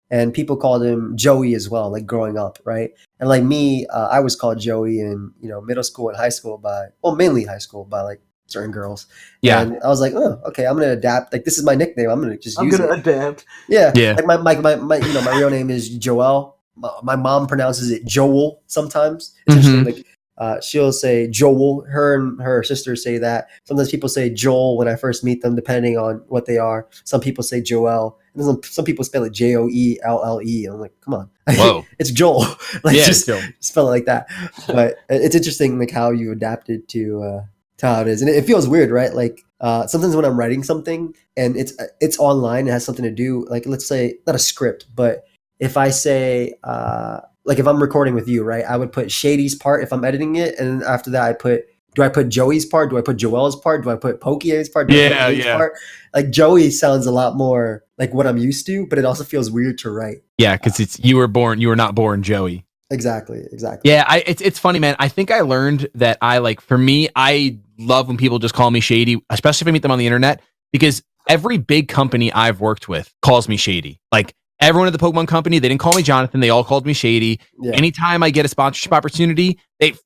and people called him Joey as well, like growing up, right? And like me, I was called Joey in middle school and high school mainly high school by like certain girls. Yeah. And I was like, oh, okay, I'm gonna adapt. Like this is my nickname. I'm gonna just use it. I'm gonna adapt. Yeah. Like my my real name is Joel. My mom pronounces it Joel sometimes. It's like She'll say Joel. Her and her sister say that. Sometimes people say Joel when I first meet them, depending on what they are. Some people say Joel. And some people spell it Joelle. I'm like, come on, Whoa. it's Joel. Like, Yeah, just Joel. spell it like that. But it's interesting, like how you adapted to how it is, and it feels weird, right? Like sometimes when I'm writing something and it's online, it has something to do. Like, let's say not a script, but if I say like if I'm recording with you, right, I would put Shady's part if I'm editing it, and then after that do I put Joey's part? Do I put Joel's part? Do I put pokeaim's part? Do I put Abe's part? Like, Joey sounds a lot more like what I'm used to, but it also feels weird to write. Yeah, because you were not born Joey. Exactly. Yeah, it's funny, man. I think I learned that for me, I love when people just call me Shady, especially if I meet them on the internet, because every big company I've worked with calls me Shady. Like, everyone at the Pokemon company, they didn't call me Jonathan. They all called me Shady. Yeah. Anytime I get a sponsorship opportunity,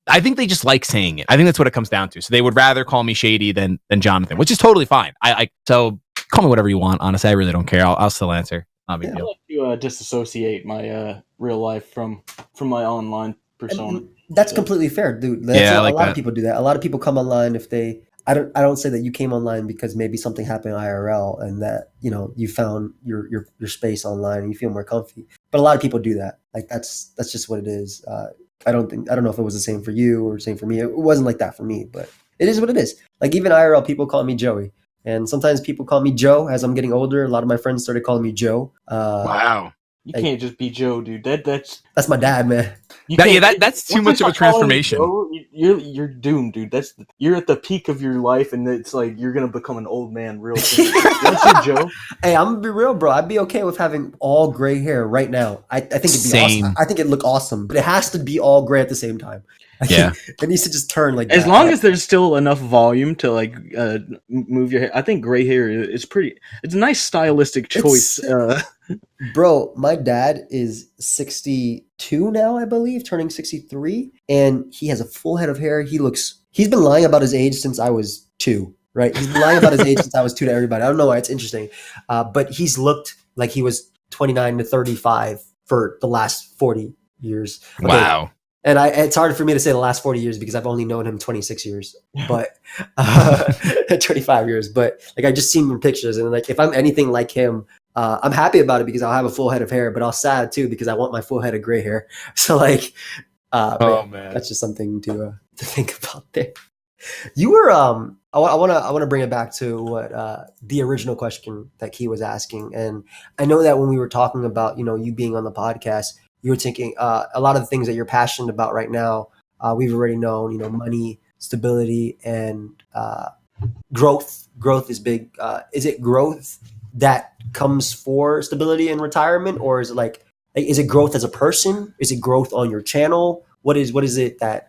I think they just like saying it. I think that's what it comes down to. So they would rather call me Shady than Jonathan, which is totally fine. So call me whatever you want. Honestly, I really don't care. I'll still answer. Not a big deal. I like to disassociate my real life from my online persona. And that's completely fair, dude. Yeah, I like a lot that. of people do that. A lot of people come online if they. I don't say that you came online because maybe something happened IRL and that, you know, you found your space online and you feel more comfy. But a lot of people do that. Like, that's just what it is. I don't know if it was the same for you or the same for me. It wasn't like that for me, but it is what it is. Like, even IRL, people call me Joey, and sometimes people call me Joe. As I'm getting older, a lot of my friends started calling me Joe. Wow. You can't just be Joe, dude. That's my dad, man. That's too much of a transformation. Joe, you're doomed, dude. You're at the peak of your life, and it's like you're gonna become an old man real soon. Once you're Joe. Hey, I'm gonna be real, bro. I'd be okay with having all gray hair right now. I think it'd be awesome. I think it'd look awesome, but it has to be all gray at the same time. Yeah, it needs to just turn like as long as there's still enough volume to like move your hair. I think gray hair is pretty. It's a nice stylistic choice. Bro, my dad is 62 now, I believe, turning 63, and he has a full head of hair. He's been lying about his age since I was 2, right? He's been lying about his age since I was 2 to everybody. I don't know why. It's interesting. But he's looked like he was 29 to 35 for the last 40 years. Okay. Wow. And it's hard for me to say the last 40 years because I've only known him 26 years, but 25 years. But like, I just seen pictures, and like, if I'm anything like him, I'm happy about it because I'll have a full head of hair, but I'll sad too because I want my full head of gray hair. So like, man, that's just something to think about there. You were I want to bring it back to what the original question that Key was asking, and I know that when we were talking about, you know, you being on the podcast, you were thinking a lot of the things that you're passionate about right now. We've already known, you know, money, stability, and growth. Growth is big. Is it growth that comes for stability and retirement, or is it like, is it growth as a person? Is it growth on your channel? What is it that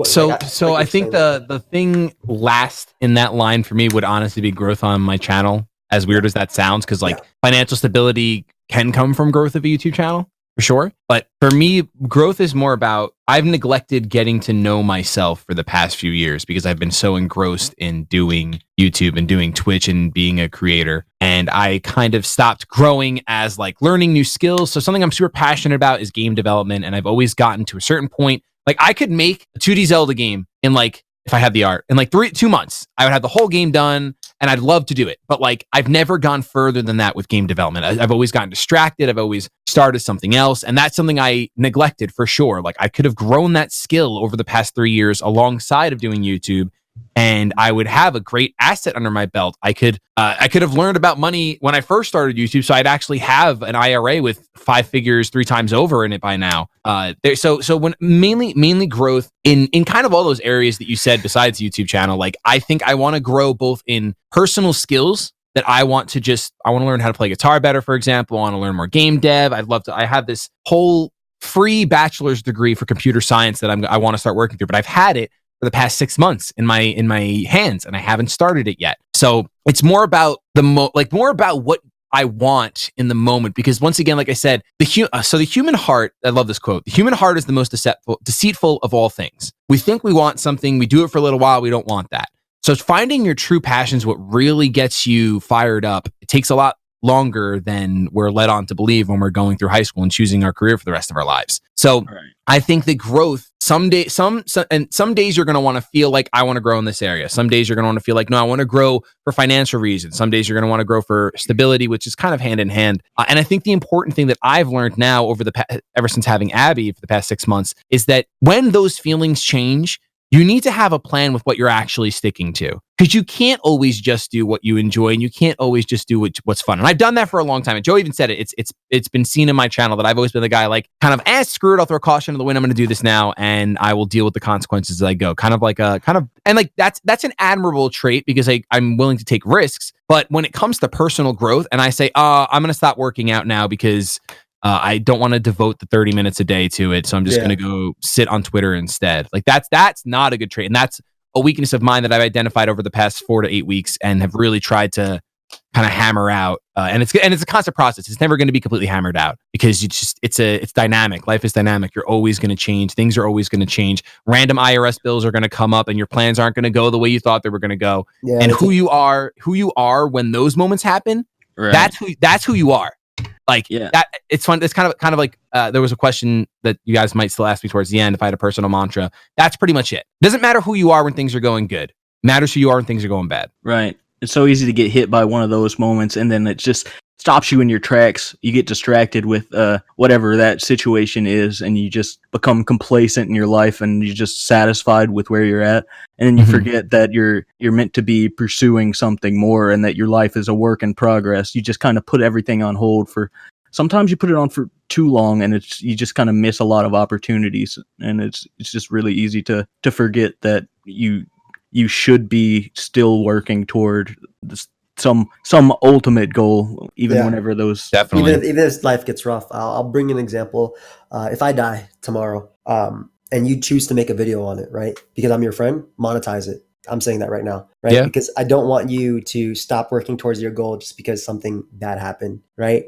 So I think the thing last in that line for me would honestly be growth on my channel, as weird as that sounds, because like financial stability can come from growth of a YouTube channel for sure. But for me, growth is more about, I've neglected getting to know myself for the past few years because I've been so engrossed in doing YouTube and doing Twitch and being a creator. And I kind of stopped growing as like learning new skills. So something I'm super passionate about is game development. And I've always gotten to a certain point. Like, I could make a 2D Zelda game in like, if I had the art, in like 2 months, I would have the whole game done, and I'd love to do it. But like, I've never gone further than that with game development. I've always gotten distracted. I've always started something else. And that's something I neglected for sure. Like, I could have grown that skill over the past 3 years alongside of doing YouTube, and I would have a great asset under my belt. I could have learned about money when I first started YouTube, so I'd actually have an IRA with 5 figures 3 times over in it by now. So when mainly growth in kind of all those areas that you said besides the YouTube channel. Like, I think I want to grow both in personal skills that I want to learn how to play guitar better, for example. I want to learn more game dev. I have this whole free bachelor's degree for computer science that I want to start working through, but I've had it for the past 6 months in my hands, and I haven't started it yet. So it's more about more about what I want in the moment, because once again, like I said, the human heart, I love this quote, the human heart is the most deceitful of all things. We think we want something, we do it for a little while, we don't want that. So finding your true passions, what really gets you fired up, it takes a lot longer than we're led on to believe when we're going through high school and choosing our career for the rest of our lives. So I think the growth some days you're going to want to feel like I want to grow in this area. Some days you're going to want to feel like, no, I want to grow for financial reasons. Some days you're going to want to grow for stability, which is kind of hand in hand. And I think the important thing that I've learned now ever since having Abby for the past 6 months is that when those feelings change, you need to have a plan with what you're actually sticking to, because you can't always just do what you enjoy, and you can't always just do what's fun. And I've done that for a long time. And Joe even said it. It's been seen in my channel that I've always been the guy like kind of, screw it, I'll throw caution to the wind. I'm going to do this now, and I will deal with the consequences as I go. And like that's an admirable trait, because I'm willing to take risks. But when it comes to personal growth, and I say, I'm going to stop working out now because I don't want to devote the 30 minutes a day to it. So I'm just going to go sit on Twitter instead. Like that's not a good trait. And that's a weakness of mine that I've identified over the past 4 to 8 weeks and have really tried to kind of hammer out. And it's a constant process. It's never going to be completely hammered out, because it's dynamic. Life is dynamic. You're always going to change. Things are always going to change. Random IRS bills are going to come up, and your plans aren't going to go the way you thought they were going to go. Yeah, and who you are when those moments happen, right. That's who you are. Like that, it's fun. It's kind of like there was a question that you guys might still ask me towards the end if I had a personal mantra. That's pretty much it. Doesn't matter who you are when things are going good. It matters who you are when things are going bad. Right. It's so easy to get hit by one of those moments, and then it just stops you in your tracks. You get distracted with whatever that situation is, and you just become complacent in your life, and you're just satisfied with where you're at. And then you forget that you're meant to be pursuing something more, and that your life is a work in progress. You just kind of put everything on hold for. Sometimes you put it on for too long, and you just kind of miss a lot of opportunities. And it's just really easy to forget that you should be still working toward some ultimate goal, even whenever those definitely. Even if life gets rough, I'll bring an example. If I die tomorrow, and you choose to make a video on it, right? Because I'm your friend, monetize it. I'm saying that right now, right? Yeah. Because I don't want you to stop working towards your goal just because something bad happened, right?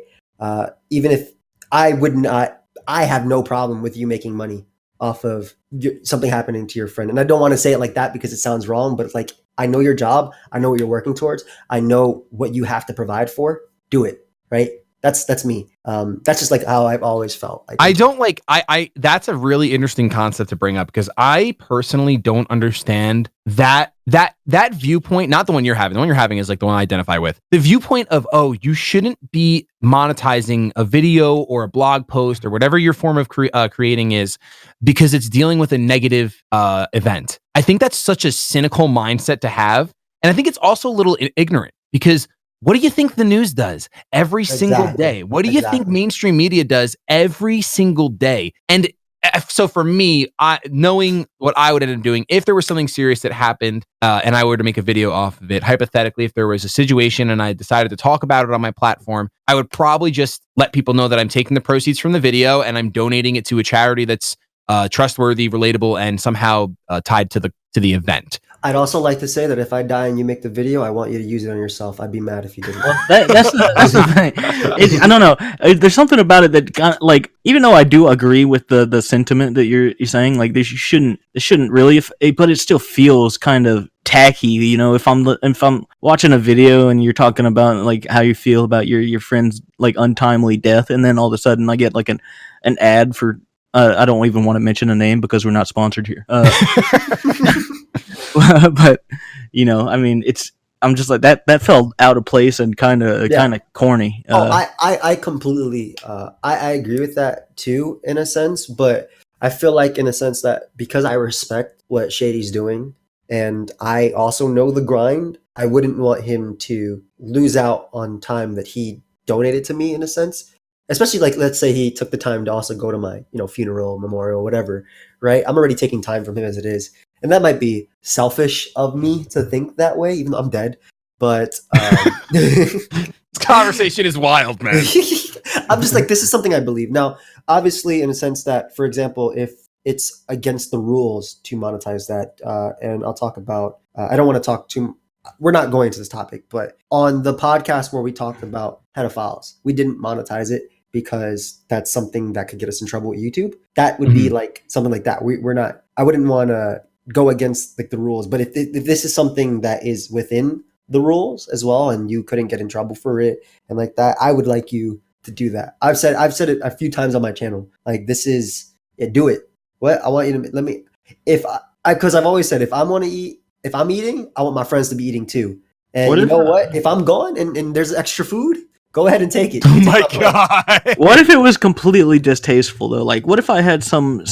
Even if I would not, I have no problem with you making money off of something happening to your friend. And I don't want to say it like that because it sounds wrong, but it's like, I know your job. I know what you're working towards. I know what you have to provide for. Do it, right? That's me. That's just like how I've always felt. I don't like, that's a really interesting concept to bring up, because I personally don't understand that viewpoint, not the one you're having. The one you're having is like the one I identify with. The viewpoint of, you shouldn't be monetizing a video or a blog post or whatever your form of creating is because it's dealing with a negative event. I think that's such a cynical mindset to have. And I think it's also a little ignorant, because what do you think the news does every single day? What do you think mainstream media does every single day? And so for me, knowing what I would end up doing, if there was something serious that happened and I were to make a video off of it, hypothetically, if there was a situation and I decided to talk about it on my platform, I would probably just let people know that I'm taking the proceeds from the video and I'm donating it to a charity that's trustworthy, relatable, and somehow tied to the event. I'd also like to say that if I die and you make the video, I want you to use it on yourself. I'd be mad if you didn't. Well, that's the thing. I don't know. There's something about it that kind of, like, even though I do agree with the sentiment that you're saying, like this shouldn't really, but it still feels kind of tacky. You know, if I'm watching a video and you're talking about like how you feel about your friend's like untimely death, and then all of a sudden I get like an ad for. I don't even want to mention a name because we're not sponsored here. But you know, I mean, I'm just like that felt out of place and kind of corny. I completely I agree with that too, in a sense, but I feel like in a sense that because I respect what Shady's doing and I also know the grind, I wouldn't want him to lose out on time that he donated to me, in a sense. Especially like, let's say he took the time to also go to my, funeral, memorial, whatever, right? I'm already taking time from him as it is. And that might be selfish of me to think that way, even though I'm dead. But this conversation is wild, man. I'm just like, this is something I believe. Now, obviously, in a sense that, for example, if it's against the rules to monetize that, and I'll talk about, I don't want to talk too, we're not going to this topic, but on the podcast where we talked about pedophiles, we didn't monetize it because that's something that could get us in trouble with YouTube. That would be like something like that. We're not, I wouldn't want to go against like the rules, but if this is something that is within the rules as well, and you couldn't get in trouble for it and like that, I would like you to do that. I've said it a few times on my channel. Like, this is, do it. What? I want you to let me. If because I've always said if I'm eating, I want my friends to be eating too. And What you if know what? If I'm gone and there's extra food, go ahead and take it. Oh You take my plate. god! what if it was completely distasteful though? Like, what if I had some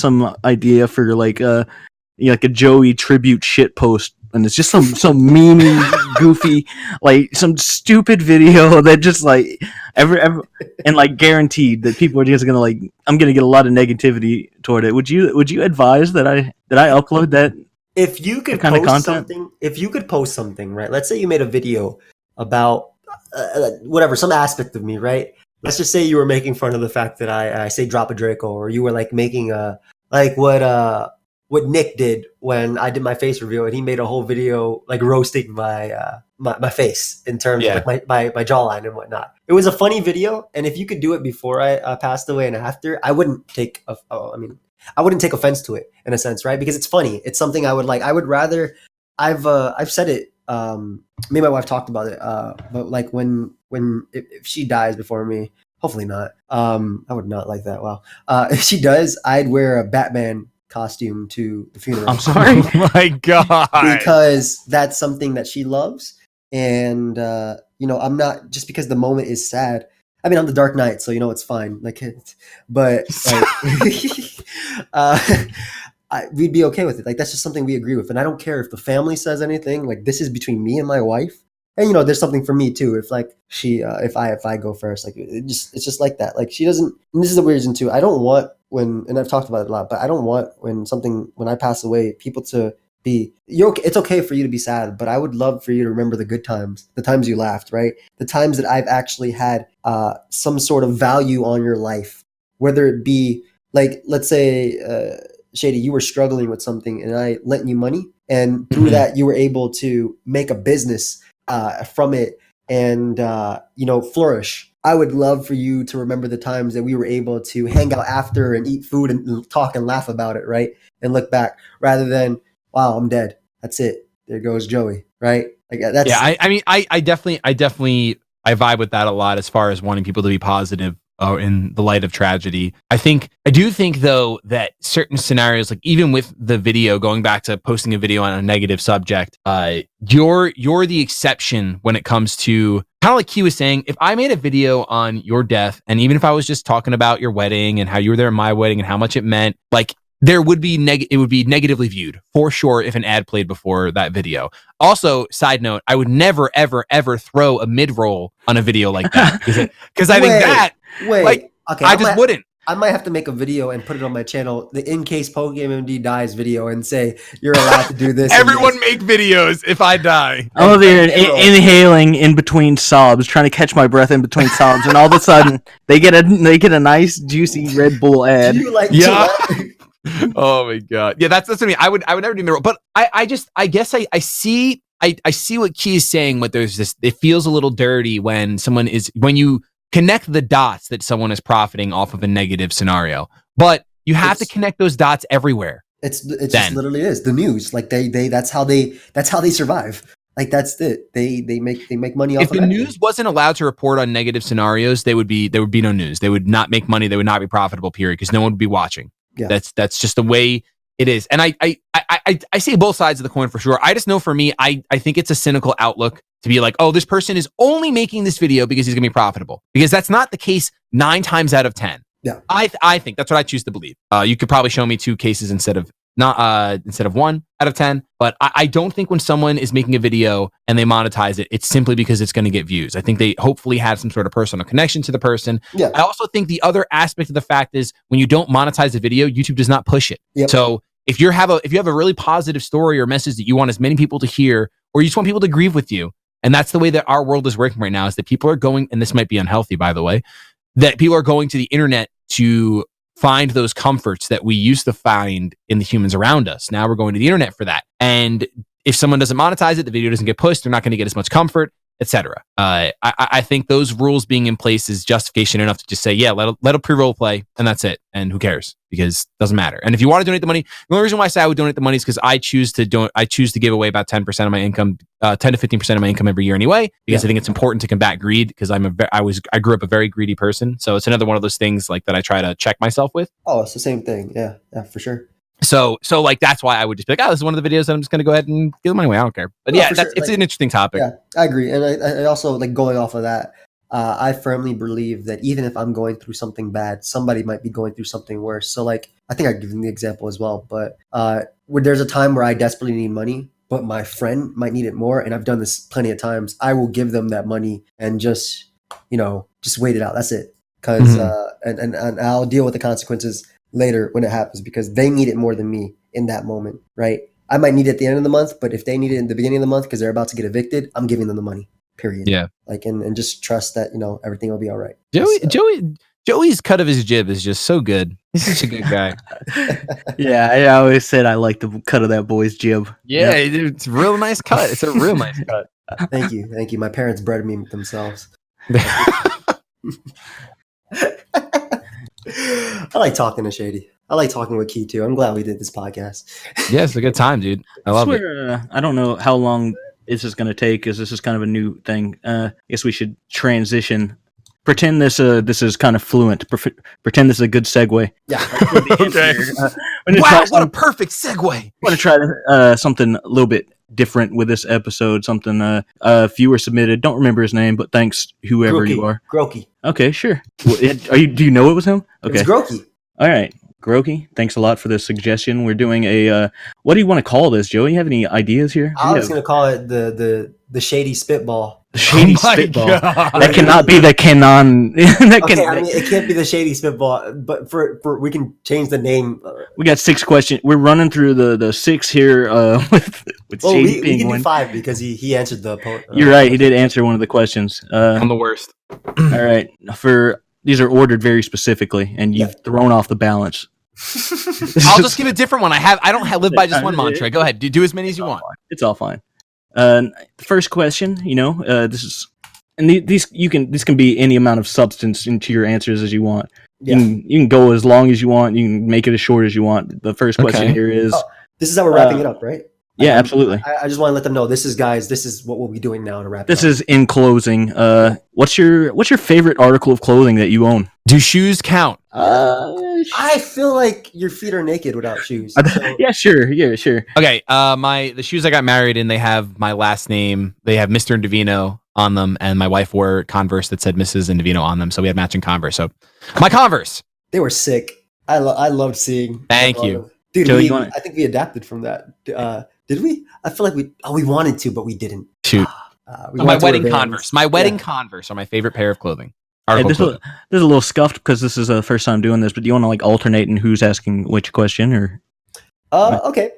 idea for like like a Joey tribute shit post, and it's just some memey, goofy, like some stupid video that just like ever and like guaranteed that people are just gonna like I'm gonna get a lot of negativity toward it. Would you advise that I upload that If you could kind of post content? something, right? Let's say you made a video about whatever, some aspect of me, right? Let's just say you were making fun of the fact that I say drop a Draco, or you were like making a like what Nick did when I did my face reveal, and he made a whole video like roasting my face in terms of like my jawline and whatnot. It was a funny video, and if you could do it before I passed away and after, I wouldn't take I wouldn't take offense to it in a sense, right? Because it's funny. It's something I would like. I would rather. I've said it. Me and my wife talked about it. But like when if she dies before me, hopefully not. I would not like that. Wow. If she does, I'd wear a Batman costume to the funeral. I'm sorry. Oh my god! Because that's something that she loves, and I'm not just because the moment is sad. I mean, I'm the Dark Knight, so it's fine. Like, but like, we'd be okay with it. Like, that's just something we agree with, and I don't care if the family says anything. Like, this is between me and my wife, and there's something for me too. If like she, if I go first, like it's just like that. Like she doesn't. And this is the weird reason too. I don't want and I've talked about it a lot, but I don't want when I pass away, people to be it's okay for you to be sad, but I would love for you to remember the good times, the times you laughed, right? The times that I've actually had some sort of value on your life, whether it be like, let's say, Shady, you were struggling with something and I lent you money, and through that you were able to make a business from it and flourish. I would love for you to remember the times that we were able to hang out after and eat food and talk and laugh about it, right? And look back rather than, wow, I'm dead. That's it. There goes Joey, right? Like that's I mean, I definitely I vibe with that a lot as far as wanting people to be positive in the light of tragedy. I do think though that certain scenarios, like even with the video, going back to posting a video on a negative subject, you're the exception when it comes to kind of like he was saying. If I made a video on your death, and even if I was just talking about your wedding and how you were there at my wedding and how much it meant, like there would be it would be negatively viewed for sure if an ad played before that video. Also, side note, I would never ever throw a mid-roll on a video like that because I think that like okay, I just wouldn't. I might have to make a video and put it on my channel, the in case pokeaimMD dies video, and say you're allowed to do this. Everyone make videos if I die. I'm over here inhaling in between sobs, trying to catch my breath in between sobs, and all of a sudden they get a nice juicy Red Bull ad. Do you like Oh my god. Yeah, that's what I mean. I would never do mid-roll. But I guess I see what Key is saying, but there's this, it feels a little dirty when you connect the dots that someone is profiting off of a negative scenario. But you have to connect those dots everywhere. It just literally is the news. Like they that's how they survive. Like that's it. They make money off of it. If the news wasn't allowed to report on negative scenarios, there would be no news. They would not make money. They would not be profitable, period, because no one would be watching. Yeah. That's just the way it is. And I see both sides of the coin for sure. I just know for me, I think it's a cynical outlook to be like, oh, this person is only making this video because he's going to be profitable. Because that's not the case 9 times out of 10. Yeah. I think that's what I choose to believe. You could probably show me 2 cases instead of 1 out of 10. But I don't think when someone is making a video and they monetize it, it's simply because it's going to get views. I think they hopefully have some sort of personal connection to the person. Yeah. I also think the other aspect of the fact is when you don't monetize a video, YouTube does not push it. Yep. So if you have a really positive story or message that you want as many people to hear, or you just want people to grieve with you, and that's the way that our world is working right now, is that people are going, and this might be unhealthy, by the way, that people are going to the internet to find those comforts that we used to find in the humans around us. Now we're going to the internet for that. And if someone doesn't monetize it, the video doesn't get pushed, they're not going to get as much comfort, etc. I think those rules being in place is justification enough to just say, yeah, let a pre-roll play, and that's it. And who cares? Because it doesn't matter. And if you want to donate the money, the only reason why I say I would donate the money is because I choose to give away about 10% of my income, 10 to 15% of my income every year anyway, because I think it's important to combat greed, because I grew up a very greedy person. So it's another one of those things like that I try to check myself with. Oh, it's the same thing. Yeah, for sure. So like that's why I would just be like, oh, this is one of the videos that I'm just gonna go ahead and give my way. I don't care. But yeah, sure. It's an interesting topic. Yeah, I agree, and I also like going off of that. I firmly believe that even if I'm going through something bad, somebody might be going through something worse. So like, I think I've given the example as well, but when there's a time where I desperately need money, but my friend might need it more, and I've done this plenty of times, I will give them that money and just wait it out. That's it. Because and I'll deal with the consequences later when it happens, because they need it more than me in that moment, right? I might need it at the end of the month, but if they need it in the beginning of the month because they're about to get evicted, I'm giving them the money. Period. Yeah. Like, and just trust that, everything will be all right. Joey's cut of his jib is just so good. He's such a good guy. Yeah, I always said I like the cut of that boy's jib. Yeah, it's a real nice cut. It's a real nice cut. Thank you. My parents bred me themselves. I like talking to Shady. I like talking with Key too. I'm glad we did this podcast. Yeah, it's a good time, dude. I love it. I don't know how long this is going to take, because this is kind of a new thing. I guess we should transition. Pretend this is kind of fluent. Pretend this is a good segue. Yeah. Okay. Wow, what a perfect segue. I want to try something a little bit different with this episode. Something a viewer submitted. Don't remember his name, but thanks whoever you are. Groki. Okay, sure. Do you know it was him? Okay. It's Groki. All right. Groki, thanks a lot for the suggestion. We're doing a what do you want to call this, Joey? You have any ideas here? I was going to call it the Shady Spitball. The Shady Spitball. God. That cannot be the canon. It can't be the Shady Spitball, but for we can change the name. We got 6 questions. We're running through the 6 here with Shady Penguinn. We can do 5 because he answered the. You're right. He did answer one of the questions. I'm the worst. All right. These are ordered very specifically, and you've thrown off the balance. I'll just give a different one. I don't live by just one mantra. Go ahead. Do as many as you want. It's all fine. The first question, this is, and these can be any amount of substance into your answers as you want. Yeah. You can go as long as you want. You can make it as short as you want. The first question here is. This is how we're wrapping it up, right? Yeah, absolutely. I just want to let them know this is what we'll be doing now to wrap it up. This is in closing. What's your favorite article of clothing that you own? Do shoes count? I feel like your feet are naked without shoes. So. Yeah, sure. Okay, the shoes I got married in, they have my last name. They have Mr. and Davino on them, and my wife wore Converse that said Mrs. and Davino on them, so we had matching Converse. So my Converse. They were sick. I loved seeing. Thank you. Dude, Joey, I think we adapted from that. Did we? I feel like we wanted to, but we didn't. Shoot. My wedding Converse. My wedding Converse are my favorite pair of clothing. Hey, this is a little scuffed because this is the first time doing this, but do you want to alternate in who's asking which question, or? Okay.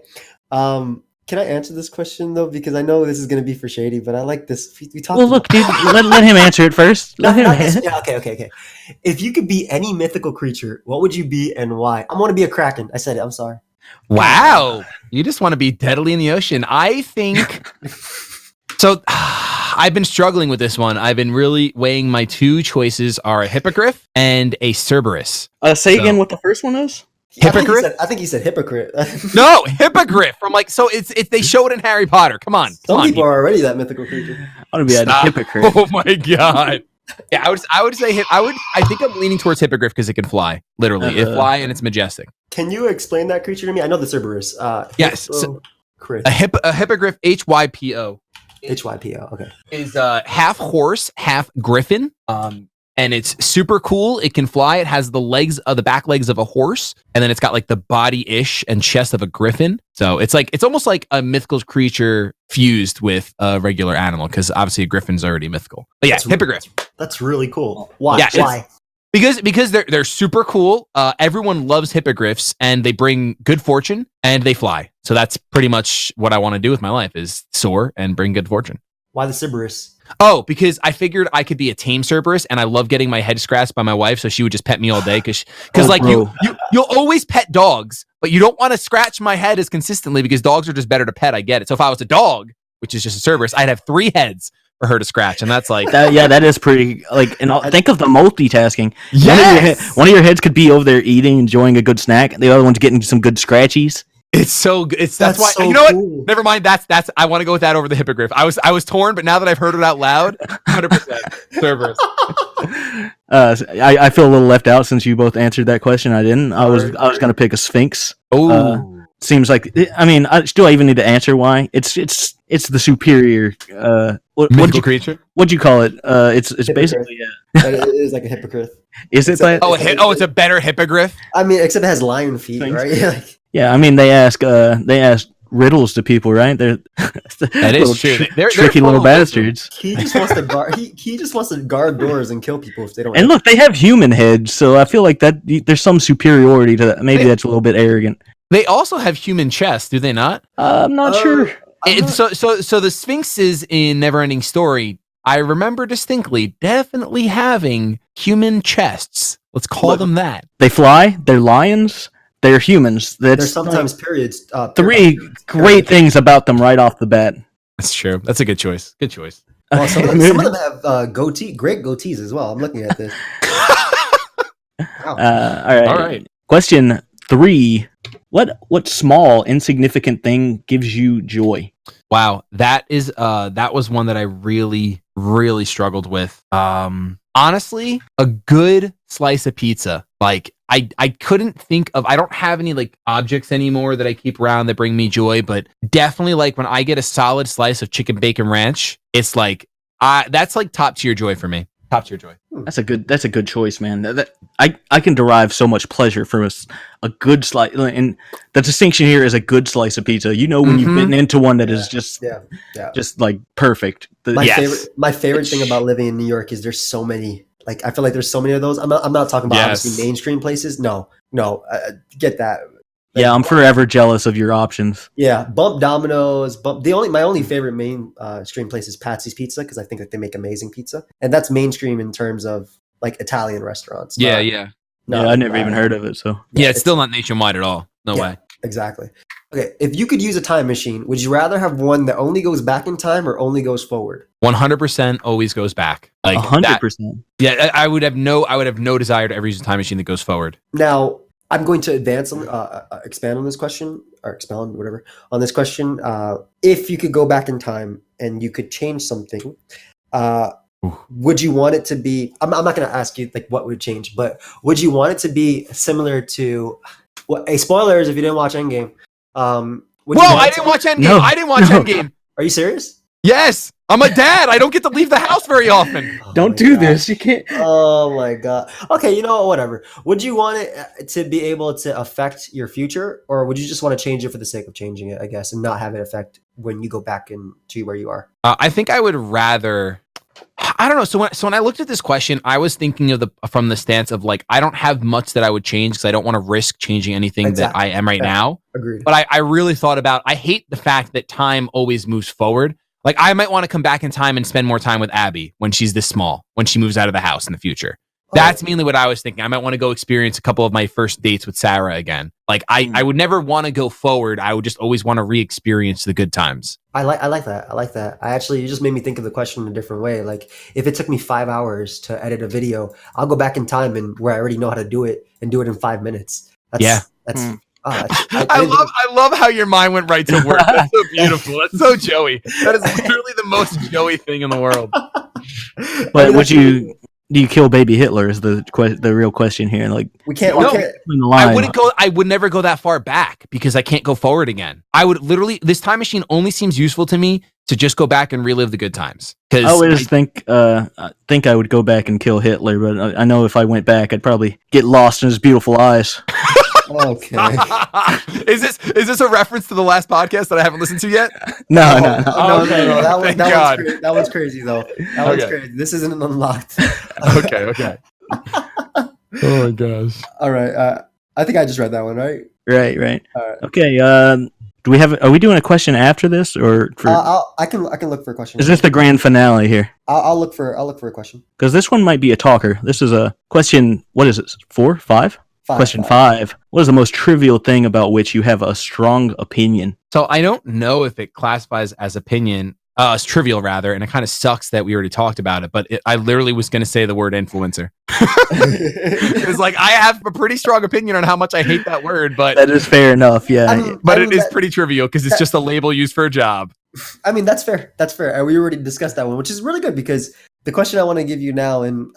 Can I answer this question though? Because I know this is going to be for Shady, but I like this. We talked. Well, look, dude, let him answer it first. Okay. If you could be any mythical creature, what would you be and why? I want to be a kraken. I said it. I'm sorry. Wow, you just want to be deadly in the ocean. I think so. I've been struggling with this one. I've been really weighing my 2 choices are a hippogriff and a Cerberus. Say again what the first one is? Hippogriff? I think you said hypocrite. No, hippogriff. I'm like, so it's they show it in Harry Potter. Come on. Some people are already that mythical creature. I want to be a hypocrite. Oh my god. Yeah, I would say I think I'm leaning towards hippogriff because it can fly. Literally, it fly and it's majestic. Can you explain that creature to me? I know the Cerberus. Yes, a hippogriff. HYPO. HYPO. Okay. Is half horse, half griffin. And it's super cool. It can fly. It has the back legs of a horse, and then it's got like the body-ish and chest of a griffin. So it's almost like a mythical creature fused with a regular animal, because obviously a griffin's already mythical. But yeah, hippogriff. That's really cool. Why? Yeah, why? Because they're super cool. Everyone loves hippogriffs, and they bring good fortune, and they fly. So that's pretty much what I want to do with my life, is soar and bring good fortune. Why the Cerberus? Oh, because I figured I could be a tame Cerberus, and I love getting my head scratched by my wife, so she would just pet me all day. Because you'll always pet dogs, but you don't want to scratch my head as consistently because dogs are just better to pet. I get it. So if I was a dog, which is just a Cerberus, I'd have 3 heads for her to scratch, and that's like that is pretty and think of the multitasking. Yes! One of your heads could be over there eating, enjoying a good snack, and the other one's getting some good scratchies. It's so good. That's why so you know cool. What? Never mind. That's I want to go with that over the hippogriff. I was torn, but now that I've heard it out loud, 100% Cerberus. I feel a little left out since you both answered that question. I didn't. I was going to pick a Sphinx. Oh, Seems like, I mean, do I even need to answer why? It's the superior mythical creature. What'd you call it? It's Hypocrite. basically It is like a hypocrite. Is it that? It's a better hippogriff. I mean, except it has lion feet, Things. right? Like, Yeah, I mean they ask riddles to people, right? They're That is true. They're tricky full little of wisdom. bastards. he just wants to guard. He just wants to guard doors and kill people if they don't. And look, they have human heads, so I feel like that there's some superiority to that. Maybe that's a little bit arrogant. They also have human chests, do they not? I'm not sure. So the Sphinxes in Neverending Story, I remember distinctly, definitely having human chests. Let's call them that. They fly. They're lions. They're humans. There's sometimes periods. Three great things about them right off the bat. That's true. That's a good choice. Good choice. Well, some of them have great goatees as well. I'm looking at this. All right. Question 3. What small, insignificant thing gives you joy? Wow, that was one that I really, really struggled with. Honestly, a good slice of pizza. Like I couldn't think of. I don't have any like objects anymore that I keep around that bring me joy, but definitely like when I get a solid slice of chicken bacon ranch, it's like that's like top tier joy for me. Top tier joy. That's a good choice, man. I can derive so much pleasure from a good slice, and the distinction here is a good slice of pizza. You know when you've bitten into one that is just like perfect. My favorite thing about living in New York is there's so many. Like I feel like there's so many of those. I'm not talking about obviously mainstream places. No, get that. Like, yeah, I'm forever jealous of your options. Yeah, Bump Domino's. My only favorite mainstream place is Patsy's Pizza because I think that they make amazing pizza, and that's mainstream in terms of like Italian restaurants. Yeah. I never even heard of it. So it's still not nationwide at all. No way. Exactly. Okay, if you could use a time machine, would you rather have one that only goes back in time or only goes forward? 100% always goes back. Like 100%. Yeah, I would have no desire to ever use a time machine that goes forward. Now, I'm going to expand on this question, or expound whatever on this question. If you could go back in time and you could change something, would you want it to be? I'm not going to ask you like what would change, but would you want it to be similar to? Well, spoilers if you didn't watch Endgame. I didn't watch Endgame. No, I didn't watch Endgame. Are you serious? Yes, I'm a dad. I don't get to leave the house very often. Don't do this. You can't. Oh my god. Okay, you know what? Whatever. Would you want it to be able to affect your future, or would you just want to change it for the sake of changing it, I guess, and not have it affect when you go back into where you are? I think I would rather. I don't know. So when I looked at this question, I was thinking of from the stance of like I don't have much that I would change because I don't want to risk changing anything that I am right now. Agreed. But I really thought about. I hate the fact that time always moves forward. Like I might want to come back in time and spend more time with Abby when she's this small, when she moves out of the house in the future. That's mainly what I was thinking. I might want to go experience a couple of my first dates with Sarah again. Like I would never want to go forward. I would just always want to re-experience the good times. I like that. You just made me think of the question in a different way. Like if it took me 5 hours to edit a video, I'll go back in time and where I already know how to do it and do it in 5 minutes. I love how your mind went right to work. That's so beautiful. That's so Joey. That is literally the most Joey thing in the world. But do you kill baby Hitler is the real question here. Like we can't. I would never go that far back because I can't go forward again. I would literally. This time machine only seems useful to me to just go back and relive the good times. I always think I would go back and kill Hitler, but I know if I went back, I'd probably get lost in his beautiful eyes. Okay. Is this a reference to the last podcast that I haven't listened to yet? No. That one's crazy though. One's crazy. This isn't an unlocked. Okay. Oh my gosh. All right. I think I just read that one, right? Right. All right. Okay. Do we have? Are we doing a question after this, or for? I can look for a question. Is this the grand finale here? I'll look for a question. Because this one might be a talker. This is a question. What is it? 4, 5? Question 5. What is the most trivial thing about which you have a strong opinion? So I don't know if it classifies as opinion, as trivial rather, and it kind of sucks that we already talked about it, but I literally was going to say the word influencer. It's like I have a pretty strong opinion on how much I hate that word, but that is fair enough, yeah. It is pretty trivial because it's just a label used for a job. I mean, that's fair. And we already discussed that one, which is really good because The question I want to give you now, and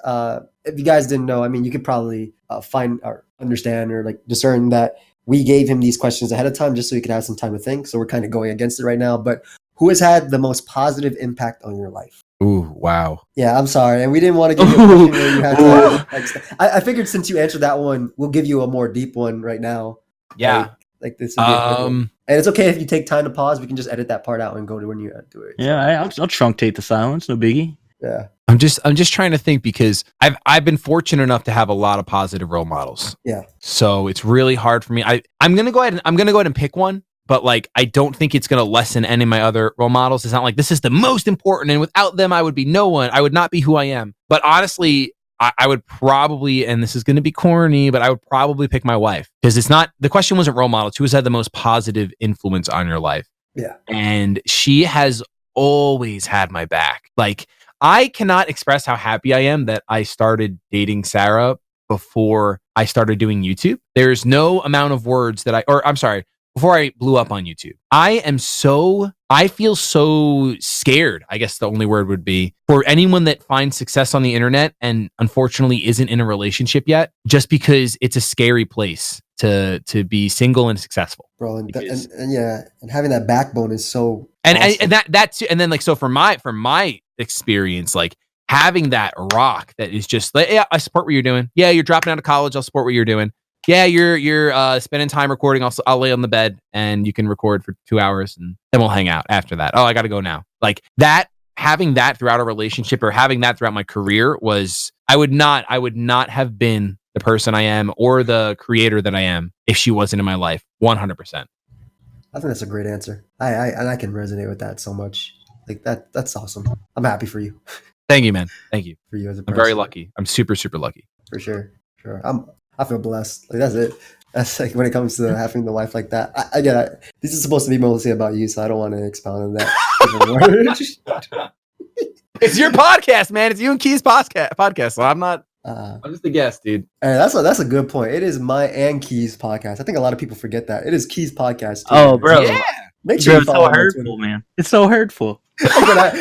if you guys didn't know, I mean, you could probably find or understand or like discern that we gave him these questions ahead of time just so he could have some time to think. So we're kind of going against it right now. But who has had the most positive impact on your life? Ooh, wow. Yeah, I'm sorry. And we didn't want to give you a question where you had to. I figured since you answered that one, we'll give you a more deep one right now. Yeah. Like this would be a quick one. And it's okay if you take time to pause. We can just edit that part out and go to when you do it. Yeah, I'll truncate the silence. No biggie. Yeah. I'm just trying to think because I've been fortunate enough to have a lot of positive role models. Yeah. So it's really hard for me. I'm gonna go ahead and pick one, but like I don't think it's gonna lessen any of my other role models. It's not like this is the most important, and without them I would be no one. I would not be who I am. But honestly, I would probably, and this is gonna be corny, but I would probably pick my wife because it's not. The question wasn't role models. Who has had the most positive influence on your life? Yeah. And she has always had my back. Like. I cannot express how happy I am that I started dating Sarah before I started doing YouTube. There's no amount of words that before I blew up on YouTube. I feel so scared, I guess the only word would be, for anyone that finds success on the internet and unfortunately isn't in a relationship yet, just because it's a scary place to be single and successful. Bro, and having that backbone is so and awesome. and that's and then like so for my experience, like having that rock that is just like, yeah, I support what you're doing. Yeah, you're dropping out of college, I'll support what you're doing. Yeah, you're spending time recording. I'll lay on the bed and you can record for 2 hours and then we'll hang out after that. Oh, I gotta go now. Like that, having that throughout a relationship or having that throughout my career was I would not have been the person I am or the creator that I am if she wasn't in my life. 100%. I think that's a great answer. I can resonate with that so much. Like that's awesome. I'm happy for you. Thank you, man. Thank you. For you as a person. I'm very lucky. I'm super, super lucky. For sure. I feel blessed. Like that's it. That's like when it comes to having the wife like that. I get it. This is supposed to be mostly about you, so I don't want to expound on that. It's your podcast, man. It's you and Key's podcast. So I'm not. I'm just a guest, dude. Hey, that's a good point. It is my and Key's podcast. I think a lot of people forget that. It is Key's podcast too. Oh, bro. Yeah. Make sure it's so hurtful, man. It's so hurtful.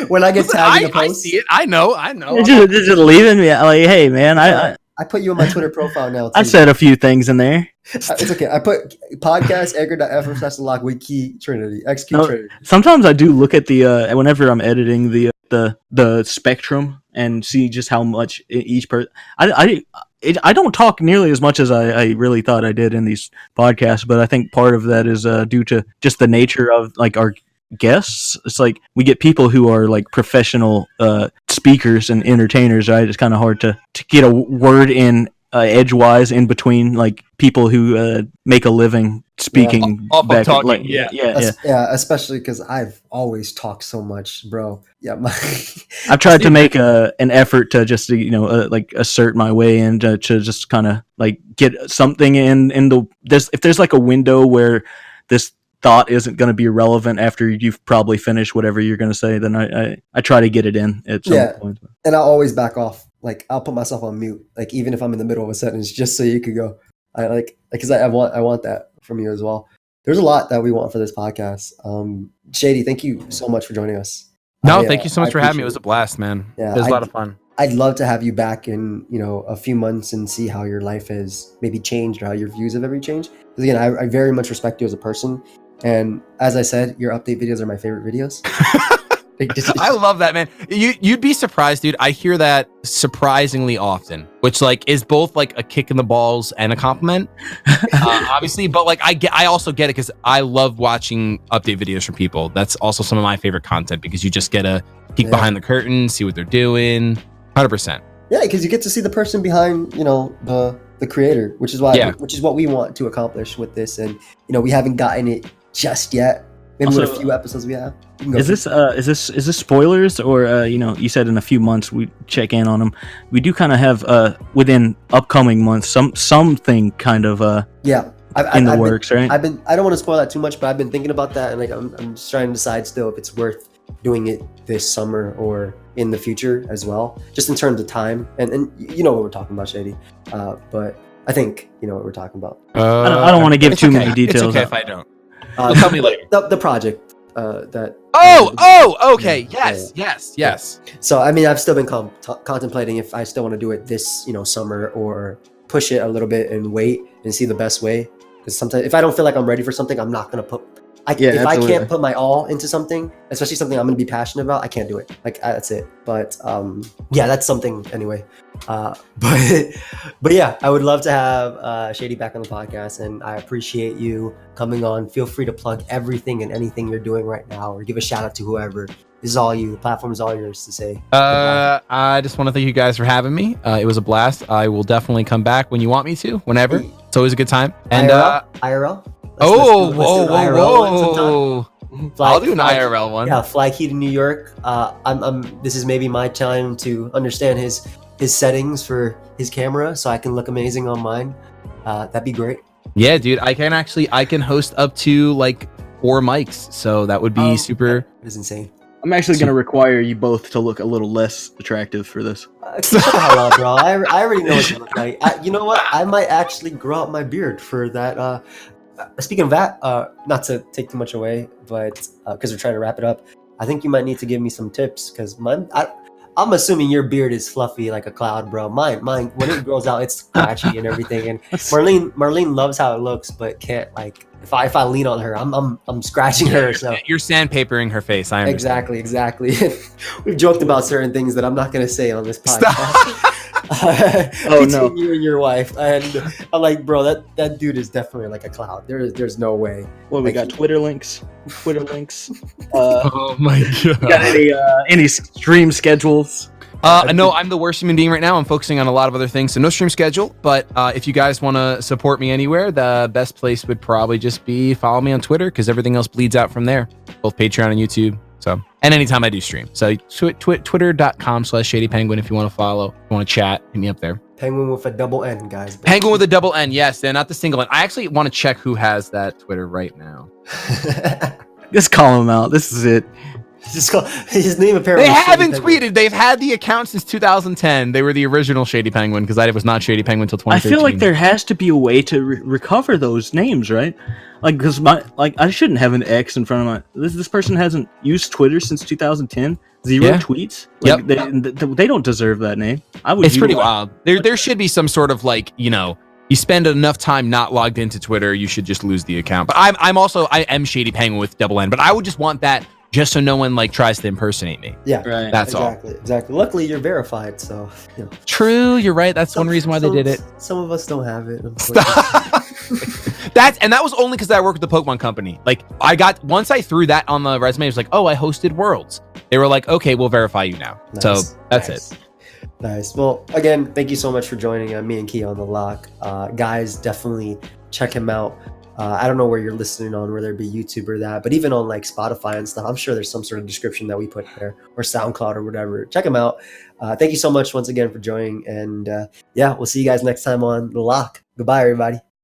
when I get tagged in a post, I see it. I know. Just leaving me like, hey, man. I put you on my Twitter profile now. Too. I said a few things in there. It's okay. I put podcast anchor.fm/lock with Key Trinity. Trinity. Sometimes I do look at the whenever I'm editing the spectrum and see just how much each person. I don't talk nearly as much as I really thought I did in these podcasts, but I think part of that is due to just the nature of like our guests. It's like we get people who are like professional speakers and entertainers, right? It's kind of hard to get a word in edgewise in between like people who make a living speaking. Back, talking. Like, yeah, especially because I've always talked so much, bro. Yeah, I've tried to make an effort to just like assert my way and to just kind of like get something in the if there's like a window where this thought isn't going to be relevant after you've probably finished whatever you're going to say, then I try to get it in at some point. And I always back off. Like I'll put myself on mute, like even if I'm in the middle of a sentence, just so you could go. Because I want that from you as well. There's a lot that we want for this podcast. Shady, thank you so much for joining us. No, thank you so much for having me. It was a blast, man. Yeah, it was a lot of fun. I'd love to have you back in a few months and see how your life has maybe changed or how your views have ever changed. Because again, I very much respect you as a person, and as I said, your update videos are my favorite videos. I love that, man. You'd be surprised, dude. I hear that surprisingly often, which like is both like a kick in the balls and a compliment, obviously. But like I also get it because I love watching update videos from people. That's also some of my favorite content because you just get a peek behind the curtain, see what they're doing. 100%. Yeah, because you get to see the person behind, the creator, which is what we want to accomplish with this, and we haven't gotten it just yet. Maybe also, with a few episodes we have. Is this spoilers or you said in a few months we check in on them. We do kind of have within upcoming months something kind of in the works, right? I don't want to spoil that too much, but I've been thinking about that, and like I'm just trying to decide still if it's worth doing it this summer or in the future as well, just in terms of time and you know what we're talking about, Shady. But I think you know what we're talking about. I don't want to give too many details. It's okay if I don't. Tell me later. The project. That. Okay. Yes. So I mean, I've still been contemplating if I still want to do it this summer, or push it a little bit and wait and see the best way. Because sometimes if I don't feel like I'm ready for something, I'm not gonna put. If I can't put my all into something, especially something I'm gonna be passionate about, I can't do it. Like that's it. But yeah, that's something anyway. But yeah, I would love to have Shady back on the podcast, and I appreciate you coming on. Feel free to plug everything and anything you're doing right now, or give a shout out to whoever. This is all you. The platform is all yours to say. I just want to thank you guys for having me. It was a blast. I will definitely come back when you want me to, whenever. It's always a good time. And IRL. Whoa. I'll do an IRL one. Yeah, fly key to New York. This is maybe my time to understand his settings for his camera, so I can look amazing on mine. That'd be great. Yeah, dude. I can host up to like 4 mics, so that would be super. That is insane. I'm actually going to require you both to look a little less attractive for this. Shut the hell up, bro. I already know what you look like. You know what? I might actually grow out my beard for that. Speaking of that, not to take too much away, but because we're trying to wrap it up, I think you might need to give me some tips, because I'm assuming your beard is fluffy like a cloud, bro. Mine, when it grows out, it's scratchy and everything. And Marlene loves how it looks, but can't, like, if I lean on her, I'm scratching her. So you're sandpapering her face. I understand. Exactly. We've joked about certain things that I'm not going to say on this podcast. Oh no, you and your wife, and I'm like, bro, that dude is definitely like a cloud. There's no way. Well, we got Twitter links. Oh my god. Got any stream schedules? No, I'm the worst human being right now. I'm focusing on a lot of other things, so no stream schedule. But if you guys want to support me anywhere, the best place would probably just be follow me on Twitter, because everything else bleeds out from there, both Patreon and YouTube. So, and anytime I do stream. So twitter.com/ShadyPenguinn if you want to follow, if you want to chat, hit me up there. Penguin with a double N, guys. Penguin with a double N, yes, and not the single N. I actually want to check who has that Twitter right now. Just call him out. This is it. Just call his name apparently. They haven't tweeted. They've had the account since 2010. They were the original Shady Penguinn, because I was not Shady Penguinn until 2013. I feel like there has to be a way to recover those names, right? Like, because I shouldn't have an X in front of my. This person hasn't used Twitter since 2010. Zero tweets. Like, they don't deserve that name. It's pretty wild. There should be some sort of, like, you spend enough time not logged into Twitter, you should just lose the account. But I am Shady Penguinn with double N. But I would just want that, just so no one tries to impersonate me. Yeah, right. That's exactly. Luckily, you're verified, so True, you're right. That's one reason why they did it. Some of us don't have it. That was only because I work with the Pokemon company. Like, once I threw that on the resume, it was like, oh, I hosted Worlds. They were like, okay, we'll verify you now. Nice. So that's it. Nice. Well, again, thank you so much for joining me and Key on the Lock. Guys, definitely check him out. I don't know where you're listening on, whether it be YouTube or that, but even on like Spotify and stuff, I'm sure there's some sort of description that we put there, or SoundCloud or whatever. Check him out. Thank you so much once again for joining. And yeah, we'll see you guys next time on The Lock. Goodbye, everybody.